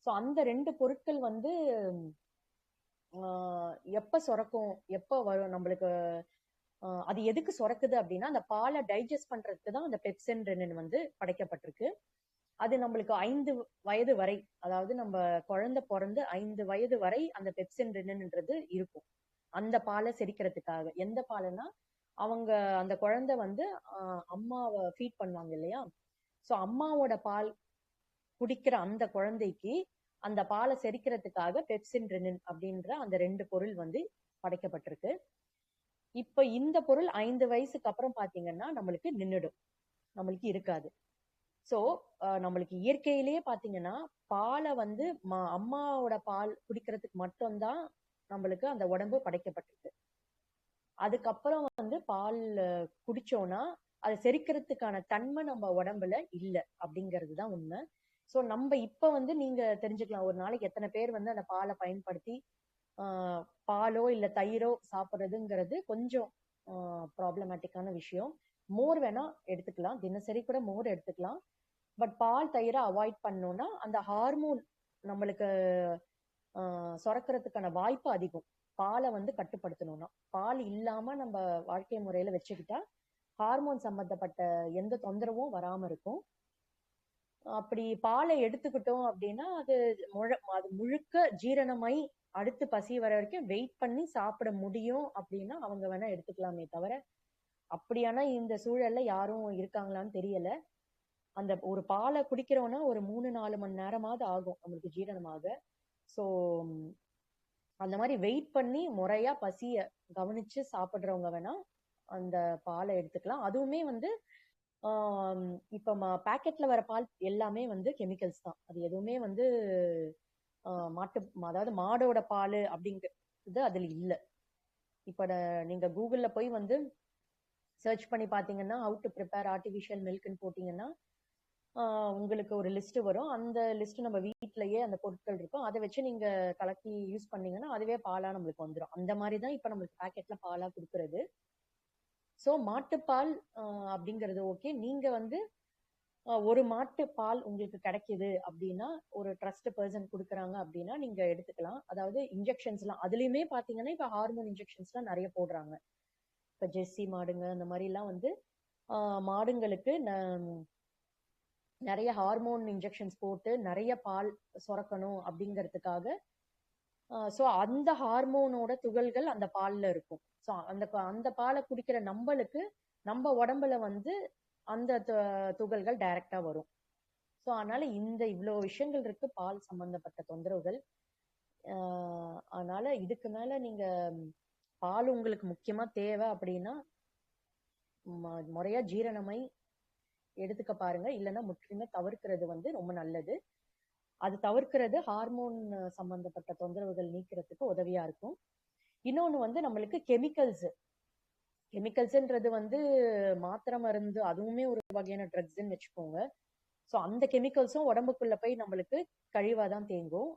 S2: சோ அந்த 2 பொருட்கள் வந்து எப்ப சுரக்கும், எப்ப வரும் நம்மளுக்கு, அது எதுக்கு சுரக்குது அப்படின்னா அந்த பாலை டைஜஸ்ட் பண்றதுக்கு தான் அந்த பெப்சின், ரெனின் வந்து படைக்கப்பட்டிருக்கு. அது நம்மளுக்கு 5 வயது வரை, அதாவது நம்ம குழந்தை பிறந்து 5 வயது வரை அந்த பெப்சின், ரெனின்ன்றது இருக்கும். அந்த பாலை செரிக்கிறதுக்காக. எந்த பாலுன்னா, அவங்க அந்த குழந்தை வந்து அம்மாவை ஃபீட் பண்ணுவாங்க இல்லையா, சோ அம்மாவோட பால் குடிக்கிற அந்த குழந்தைக்கு அந்த பாலை செரிக்கிறதுக்காக பெப்சின், ரெனின் அப்படின்ற அந்த 2 பொருள் வந்து படைக்கப்பட்டிருக்கு. இப்ப இந்த பொருள் 5 வயசுக்கு அப்புறம் பாத்தீங்கன்னா நம்மளுக்கு நின்னுடும், நம்மளுக்கு இருக்காது. சோ நம்மளுக்கு இயற்கையிலேயே பாத்தீங்கன்னா பாலை வந்து அம்மாவோட பால் குடிக்கிறதுக்கு மட்டும்தான் நம்மளுக்கு அந்த உடம்பு படைக்கப்பட்டிருக்கு. அதுக்கப்புறம் வந்து பால் குடிச்சோம்னா அதை செரிக்கிறதுக்கான தன்மை நம்ம உடம்புல இல்ல அப்படிங்கிறதுதான் உண்மை. சோ நம்ம இப்ப வந்து நீங்க தெரிஞ்சுக்கலாம், ஒரு நாளைக்கு எத்தனை பேர் வந்து அந்த பாலை பயன்படுத்தி பாலோ இல்ல தயிரோ சாப்பிடுறதுங்கிறது கொஞ்சம் ப்ராப்ளமேட்டிக்கான விஷயம். மோர் வேணா எடுத்துக்கலாம், தினசரி கூட மோர் எடுத்துக்கலாம். பட் பால் தயிரை அவாய்ட் பண்ணோம்னா அந்த ஹார்மோன் நம்மளுக்கு சுரக்கிறதுக்கான வாய்ப்பு அதிகம். பாலை வந்து கட்டுப்படுத்தணும்னா, பால் இல்லாம நம்ம வாழ்க்கை முறையில வச்சுக்கிட்டா ஹார்மோன் சம்பந்தப்பட்ட எந்த தொந்தரவும் வராம இருக்கும். அப்படி பாலை எடுத்துக்கிட்டோம் அப்படின்னா அது முழுக்க ஜீரணமை அடுத்து பசி வர வரைக்கும் வெயிட் பண்ணி சாப்பிட முடியும் அப்படின்னா அவங்க வேணா எடுத்துக்கலாமே தவிர, அப்படியானா இந்த சூழல்ல யாரும் இருக்காங்களான்னு தெரியல. அந்த ஒரு பாலை குடிக்கிறோம்னா ஒரு 3-4 மணி நேரமாவது ஆகும் நம்மளுக்கு ஜீரணமாக. சோ அந்த மாதிரி வெயிட் பண்ணி முறையா பசிய கவனிச்சு சாப்பிடுறவங்க வேணா அந்த பாலை எடுத்துக்கலாம். அதுவுமே வந்து இப்ப பேக்கெட்ல வர பால் எல்லாமே வந்து கெமிக்கல்ஸ் தான். அது எதுவுமே வந்து மாட்டு, அதாவது மாடோட பால் அப்படிங்கிறது அதுல இல்ல. இப்ப நீங்க கூகுள்ல போய் வந்து சர்ச் பண்ணி பாத்தீங்கன்னா ஹவு டு ப்ரிப்பேர் ஆர்டிபிஷியல் மில்க்னு போட்டீங்கன்னா உங்களுக்கு ஒரு லிஸ்ட் வரும். அந்த லிஸ்ட் நம்ம வீட்லயே அந்த பொருட்கள் இருக்கும், அதை வச்சு நீங்க கலக்கி யூஸ் பண்ணீங்கன்னா அதுவே பாலா நம்மளுக்கு வந்துடும். அந்த மாதிரிதான் இப்ப நம்மளுக்கு பேக்கெட்ல பாலா கொடுக்கறது. சோ மாட்டுப்பால் அப்படிங்கிறது ஓகே. நீங்க வந்து ஒரு மாட்டு பால் உங்களுக்கு கிடைக்குது அப்படின்னா, ஒரு ட்ரஸ்ட் பர்சன் கொடுக்குறாங்க அப்படின்னா நீங்க எடுத்துக்கலாம். அதாவது இன்ஜெக்ஷன்ஸ் எல்லாம் அதுலயுமே பாத்தீங்கன்னா இப்ப ஹார்மோன் இன்ஜெக்ஷன்ஸ் எல்லாம் நிறைய போடுறாங்க. இப்ப ஜெர்சி மாடுங்க அந்த மாதிரி எல்லாம் வந்து மாடுங்களுக்கு நிறைய ஹார்மோன் இன்ஜெக்ஷன்ஸ் போட்டு நிறைய பால் சுரக்கணும் அப்படிங்கிறதுக்காக, சோ அந்த ஹார்மோனோட துகள்கள் அந்த பால்ல இருக்கும். சோ அந்த பாலை குடிக்கிற நம்மளுக்கு நம்ம உடம்புல வந்து அந்த துகள்கள் டைரக்டா வரும். சோ அதனால இந்த இவ்வளவு விஷயங்கள் இருக்கு பால் சம்பந்தப்பட்ட தொந்தரவுகள். அதனால இதுக்கு மேல நீங்க பால் உங்களுக்கு முக்கியமா தேவை அப்படின்னா முறையா ஜீரணமை எடுத்துக்க பாருங்க, இல்லைன்னா முற்றிலுமே தவிர்க்கிறது வந்து ரொம்ப நல்லது. அது தவிர்க்கிறது ஹார்மோன் சம்பந்தப்பட்ட தொந்தரவுகள் நீக்கிறதுக்கு உதவியா இருக்கும். இன்னொன்னு வந்து நம்மளுக்கு கெமிக்கல்ஸ்ன்றது வந்து மாத்திரை மருந்து, அதுவுமே ஒரு வகையான ட்ரக்ஸ்ன்னு வச்சுக்கோங்க. ஸோ அந்த கெமிக்கல்ஸும் உடம்புக்குள்ள போய் நம்மளுக்கு கழிவாதான் தேங்கும்.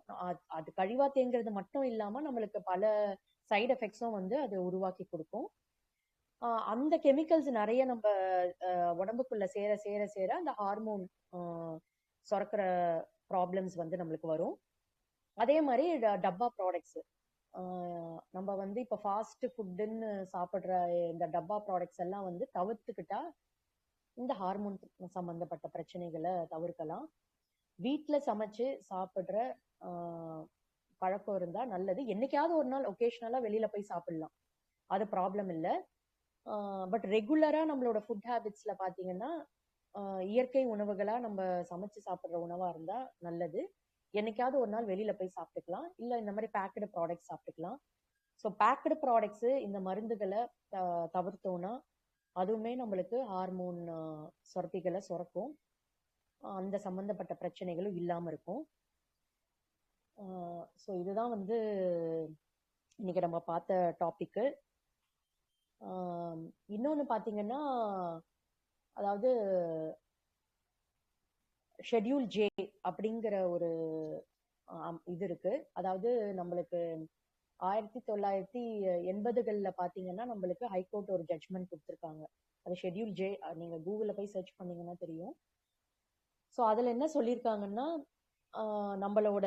S2: அது கழிவா தேங்குறது மட்டும் இல்லாம நம்மளுக்கு பல சைடு எஃபெக்ட்ஸும் வந்து அது உருவாக்கி கொடுக்கும். அந்த கெமிக்கல்ஸ் நிறைய நம்ம உடம்புக்குள்ள சேர சேர சேர அந்த ஹார்மோன் சுரக்கிற ப்ராப்ளம்ஸ் வந்து நம்மளுக்கு வரும். அதே மாதிரி டப்பா ப்ராடக்ட்ஸ், நம்ம வந்து இப்ப ஃபாஸ்ட் ஃபுட்டுன்னு சாப்பிடுற இந்த டப்பா ப்ராடக்ட்ஸ் எல்லாம் வந்து தவிர்த்துக்கிட்டா இந்த ஹார்மோன் சம்பந்தப்பட்ட பிரச்சனைகளை தவிர்க்கலாம். வீட்டுல சமைச்சு சாப்பிடுற பழக்கம் இருந்தா நல்லது. என்னைக்காவது ஒரு நாள் ஒகேஷனலா வெளியில போய் சாப்பிடலாம், அது ப்ராப்ளம் இல்லை. பட் ரெகுலரா நம்மளோட ஃபுட் ஹேபிட்ஸ்ல பாத்தீங்கன்னா இயற்கை உணவுகளா நம்ம சமைச்சு சாப்பிடுற உணவா இருந்தா நல்லது. என்னைக்காவது ஒரு நாள் வெளியில போய் சாப்பிட்டுக்கலாம், இல்ல இந்த மாதிரி பேக்கடு ப்ராடக்ட்ஸ் சாப்பிட்டுக்கலாம். ஸோ பேக்கடு ப்ராடக்ட்ஸ் இந்த மருந்துகளை தவிர்த்தோம்னா அதுவுமே நம்மளுக்கு ஹார்மோன் சுரப்பிகளை சுரக்கும், அந்த சம்பந்தப்பட்ட பிரச்சனைகளும் இல்லாம இருக்கும். ஸோ இதுதான் வந்து இன்னைக்கு நம்ம பார்த்த டாபிக்கு. இன்னொன்னு பாத்தீங்கன்னா, அதாவது ஷெட்யூல் ஜே அப்படிங்கிற ஒரு இது இருக்கு. அதாவது நம்மளுக்கு 1980கள்ல பாத்தீங்கன்னா நம்மளுக்கு ஹைகோர்ட் ஒரு ஜட்ஜ்மெண்ட் கொடுத்திருக்காங்க. அது ஷெட்யூல் ஜே, நீங்க கூகுள்ல போய் சர்ச் பண்ணீங்கன்னா தெரியும். ஸோ அதுல என்ன சொல்லியிருக்காங்கன்னா, நம்மளோட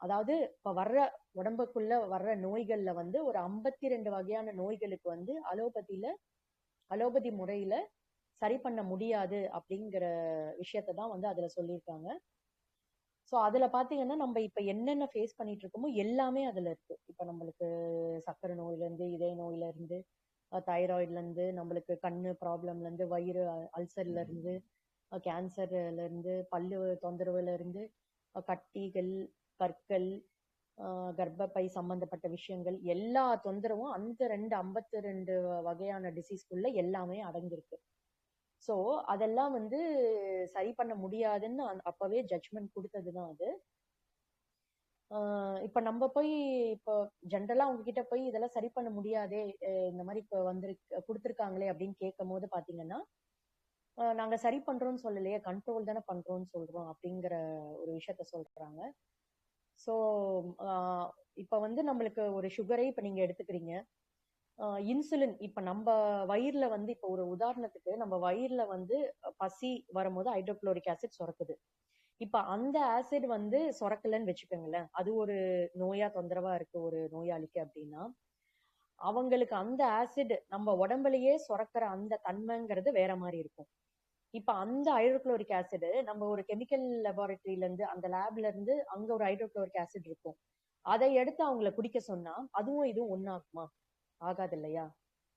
S2: அதாவது இப்ப வர்ற உடம்புக்குள்ள வர்ற நோய்கள்ல வந்து ஒரு 52 வகையான நோய்களுக்கு வந்து அலோபதி முறையில சரி பண்ண முடியாது அப்படிங்கிற விஷயத்த தான் வந்து அதுல சொல்லியிருக்காங்க. ஸோ அதுல பாத்தீங்கன்னா நம்ம இப்ப என்னென்ன ஃபேஸ் பண்ணிட்டு இருக்கோமோ எல்லாமே அதுல இருக்கு. இப்ப நம்மளுக்கு சர்க்கரை நோயில இருந்து, இதய நோயில இருந்து, தைராய்டுல இருந்து, நம்மளுக்கு கண்ணு ப்ராப்ளம்ல இருந்து, வயிறு அல்சர்ல இருந்து, கேன்சர்ல இருந்து, பல்லு தொந்தரவுல இருந்து, கட்டிகள், கற்கள், கர்ப்பப்பை சம்பந்தப்பட்ட விஷயங்கள், எல்லா தொந்தரவும் அந்த 52 வகையான டிசீஸ்க்குள்ள எல்லாமே அடங்கியிருக்கு. ஸோ அதெல்லாம் வந்து சரி பண்ண முடியாதுன்னு அப்பவே ஜட்ஜ்மெண்ட் கொடுத்ததுதான் அது. இப்ப நம்ம போய் இப்போ ஜென்ரலா அவங்க கிட்ட போய் இதெல்லாம் சரி பண்ண முடியாதே, இந்த மாதிரி இப்ப கொடுத்துருக்காங்களே அப்படின்னு கேட்கும் போது பாத்தீங்கன்னா, நாங்க சரி பண்றோம்னு சொல்லலையே, கண்ட்ரோல் தானே பண்றோம்னு சொல்றோம் அப்படிங்கிற ஒரு விஷயத்த சொல்றாங்க. ஸோ இப்ப வந்து நம்மளுக்கு ஒரு சுகரே இப்ப நீங்க எடுத்துக்கிறீங்க, இன்சுலின் இப்ப நம்ம வயிறுல வந்து இப்ப ஒரு உதாரணத்துக்கு நம்ம வயிறுல வந்து பசி வரும்போது ஹைட்ரோகுளோரிக் ஆசிட் சுரக்குது. இப்ப அந்த ஆசிட் வந்து சுரக்கலன்னு வச்சுக்கோங்களேன், அது ஒரு நோயா தொந்தரவா இருக்கு ஒரு நோயாளிக்கு அப்படின்னா, அவங்களுக்கு அந்த ஆசிட் நம்ம உடம்புலயே சுரக்கிற அந்த தன்மைங்கிறது வேற மாதிரி இருக்கும். இப்ப அந்த ஹைட்ரோகுளோரிக் ஆசிட் நம்ம ஒரு கெமிக்கல் லெபார்டரியில இருந்து, அந்த லேப்ல இருந்து அங்க ஒரு ஹைட்ரோகுளோரிக் ஆசிட் இருக்கும், அதை எடுத்து அவங்கள குடிக்க சொன்னா அதுவும் இதுவும் ஒண்ணாகுமா? ஆகாது இல்லையா?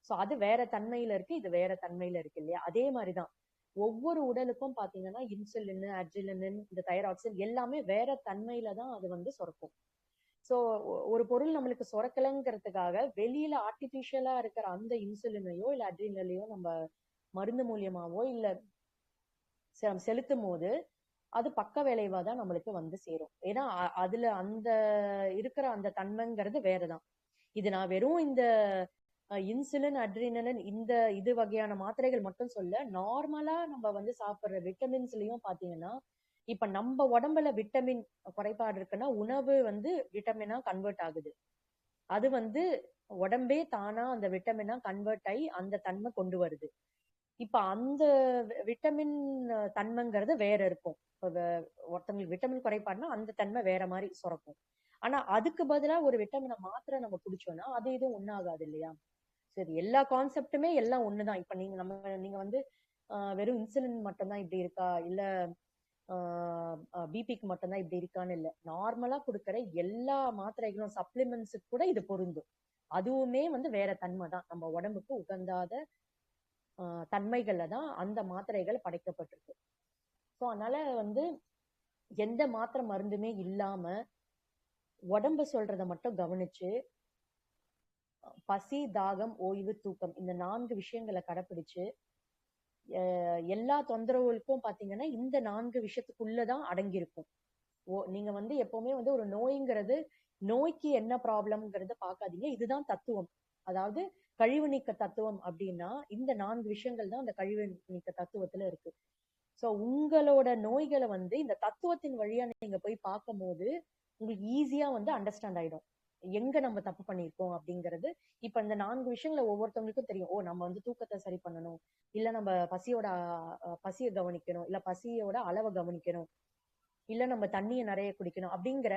S2: சோ அது வேற தன்மையில இருக்கு, இது வேற தன்மையில இருக்கு இல்லையா? அதே மாதிரிதான் ஒவ்வொரு உடலுக்கும் பாத்தீங்கன்னா இன்சுலின், அட்ரினலின், இந்த தைராக்சின் எல்லாமே வேற தன்மையில தான் அது வந்து சுரக்கும். சோ ஒரு பொருள் நம்மளுக்கு சுரக்கலைங்கிறதுக்காக வெளியில ஆர்டிபிஷியலா இருக்கிற அந்த இன்சுலினையோ இல்ல அட்ரினலையோ நம்ம மருந்து மூலியமாவோ இல்ல செலுத்தும் போது அது பக்க விளைவா தான் நம்மளுக்கு வந்து சேரும். ஏன்னா அதுல அந்த இருக்கிற அந்த தன்மைங்கிறது வேறதான். இது நான் வெறும் இந்த இன்சுலின், அட்ரினலின் இந்த இது வகையான மாத்திரைகள் மட்டும் சொல்ல, நார்மலா நம்ம வந்து சாப்பிடுற விட்டமின்ஸ்லயும் பாத்தீங்கன்னா, இப்ப நம்ம உடம்புல விட்டமின் குறைபாடு இருக்குன்னா உணவு வந்து விட்டமினா கன்வெர்ட் ஆகுது. அது வந்து உடம்பே தானா அந்த விட்டமினா கன்வெர்ட் ஆகி அந்த தன்மை கொண்டு வருது. இப்ப அந்த விட்டமின் தன்மைங்கிறது வேற இருக்கும். ஒருத்தவங்களுக்கு விட்டமின் குறைபாடுனா அந்த தன்மை வேற மாதிரி சுரக்கும். ஆனா அதுக்கு பதிலா ஒரு விட்டமினை மாத்திரை நம்ம குடிச்சோம்னா அது இதுவும் ஒண்ணாகாது இல்லையா? சரி, எல்லா கான்செப்டுமே எல்லாம் ஒண்ணுதான். இப்ப நீங்க வந்து வெறும் இன்சுலின் மட்டும்தான் இப்படி இருக்கா, இல்ல பிபிக்கு மட்டும்தான் இப்படி இருக்கான்னு இல்ல, நார்மலா கொடுக்கிற எல்லா மாத்திரைகளும் சப்ளிமெண்ட்ஸுக்கு கூட இது பொருந்தும். அதுவுமே வந்து வேற தன்மை தான், நம்ம உடம்புக்கு உகந்தாத தன்மைகள்ல தான் அந்த மாத்திரைகள் படைக்கப்பட்டிருக்கு. ஸோ அதனால வந்து எந்த மாத்திரை மருந்துமே இல்லாம உடம்பு சொல்றத மட்டும் கவனிச்சு பசி, தாகம், ஓய்வு, தூக்கம் இந்த 4 விஷயங்களை கடைபிடிச்சு எல்லா தொந்தரவுகளுக்கும் பாத்தீங்கன்னா இந்த 4 விஷயத்துக்குள்ளதான் அடங்கியிருக்கும். நீங்க வந்து எப்பவுமே வந்து ஒரு நோய்ங்கிறது, நோய்க்கு என்ன ப்ராப்ளம்ங்கிறத பாக்காதீங்க, இதுதான் தத்துவம். அதாவது கழிவு நீக்க தத்துவம் அப்படின்னா இந்த 4 விஷயங்கள் தான் அந்த கழிவு நீக்க தத்துவத்துல இருக்கு. சோ உங்களோட நோய்களை வந்து இந்த தத்துவத்தின் வழியா நீங்க போய் பார்க்கும் போது உங்களுக்கு ஈஸியா வந்து அண்டர்ஸ்டாண்ட் ஆயிடும் எங்க நம்ம தப்பு பண்ணிருக்கோம் அப்படிங்கிறது. இப்ப இந்த 4 விஷயங்களை ஒவ்வொருத்தவங்களுக்கும் தெரியும். நம்ம வந்து தூக்கத்தை சரி பண்ணணும், இல்ல நம்ம பசியை கவனிக்கணும், இல்ல பசியோட அளவை கவனிக்கணும், இல்ல நம்ம தண்ணியை நிறைய குடிக்கணும் அப்படிங்கிற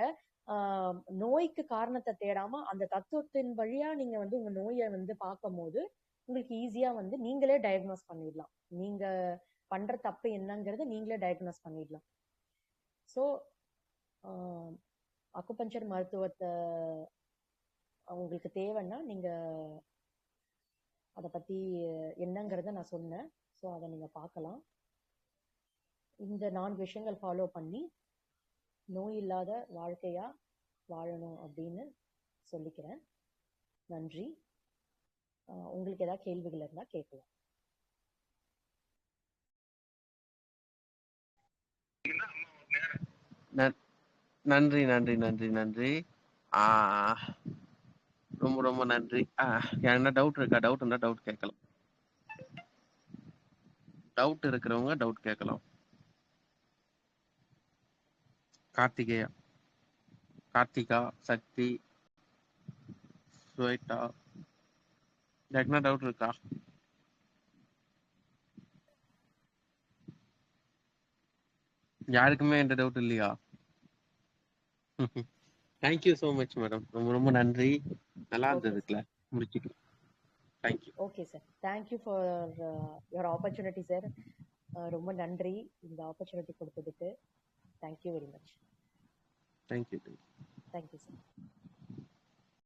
S2: நோய்க்கு காரணத்தை தேடாம அந்த தத்துவத்தின் வழியா நீங்க வந்து உங்க நோயை வந்து பார்க்கும் போது உங்களுக்கு ஈஸியா வந்து நீங்களே டயக்னோஸ் பண்ணிடலாம். நீங்க பண்ற தப்பு என்னங்கிறது நீங்களே டயக்னோஸ் பண்ணிடலாம். ஸோ அக்குபஞ்சர் மருத்துவத்தை உங்களுக்கு தேவைன்னா நீங்க அதை பத்தி என்னங்கிறத நான் சொன்னேன். ஸோ அதை நீங்க பார்க்கலாம். இந்த 4 விஷயங்கள் ஃபாலோ பண்ணி நோய் இல்லாத வாழ்க்கையா வாழணும் அப்படின்னு சொல்லிக்கிறேன். நன்றி. உங்களுக்கு ஏதாவது கேள்விகள் இருந்தா கேட்கலாம்.
S1: நன்றி நன்றி நன்றி நன்றி. ரொம்ப ரொம்ப நன்றி. என்ன டவுட் இருக்கா? டவுட் இருந்தா டவுட் கேட்கலாம். டவுட் இருக்கிறவங்க டவுட் கேட்கலாம். கார்த்திகேயா, கார்த்திகா, சக்தி, ஒயிட்டா? என்ன டவுட் இருக்கா? யாருக்குமே எந்த டவுட் இல்லையா? Thank you so much madam. ரொம்ப ரொம்ப நன்றி. நல்லா
S2: ஓகே
S1: இருந்தது
S2: சார்.
S1: கிளாஸ். முடிச்சுக்கலாம். Thank you.
S2: Okay sir. Thank you for your opportunity sir. ரொம்ப நன்றி இந்த ஆப்பர்ச்சுனிட்டி கொடுத்ததுக்கு. Thank you very much.
S1: Thank you.
S2: Thank you sir.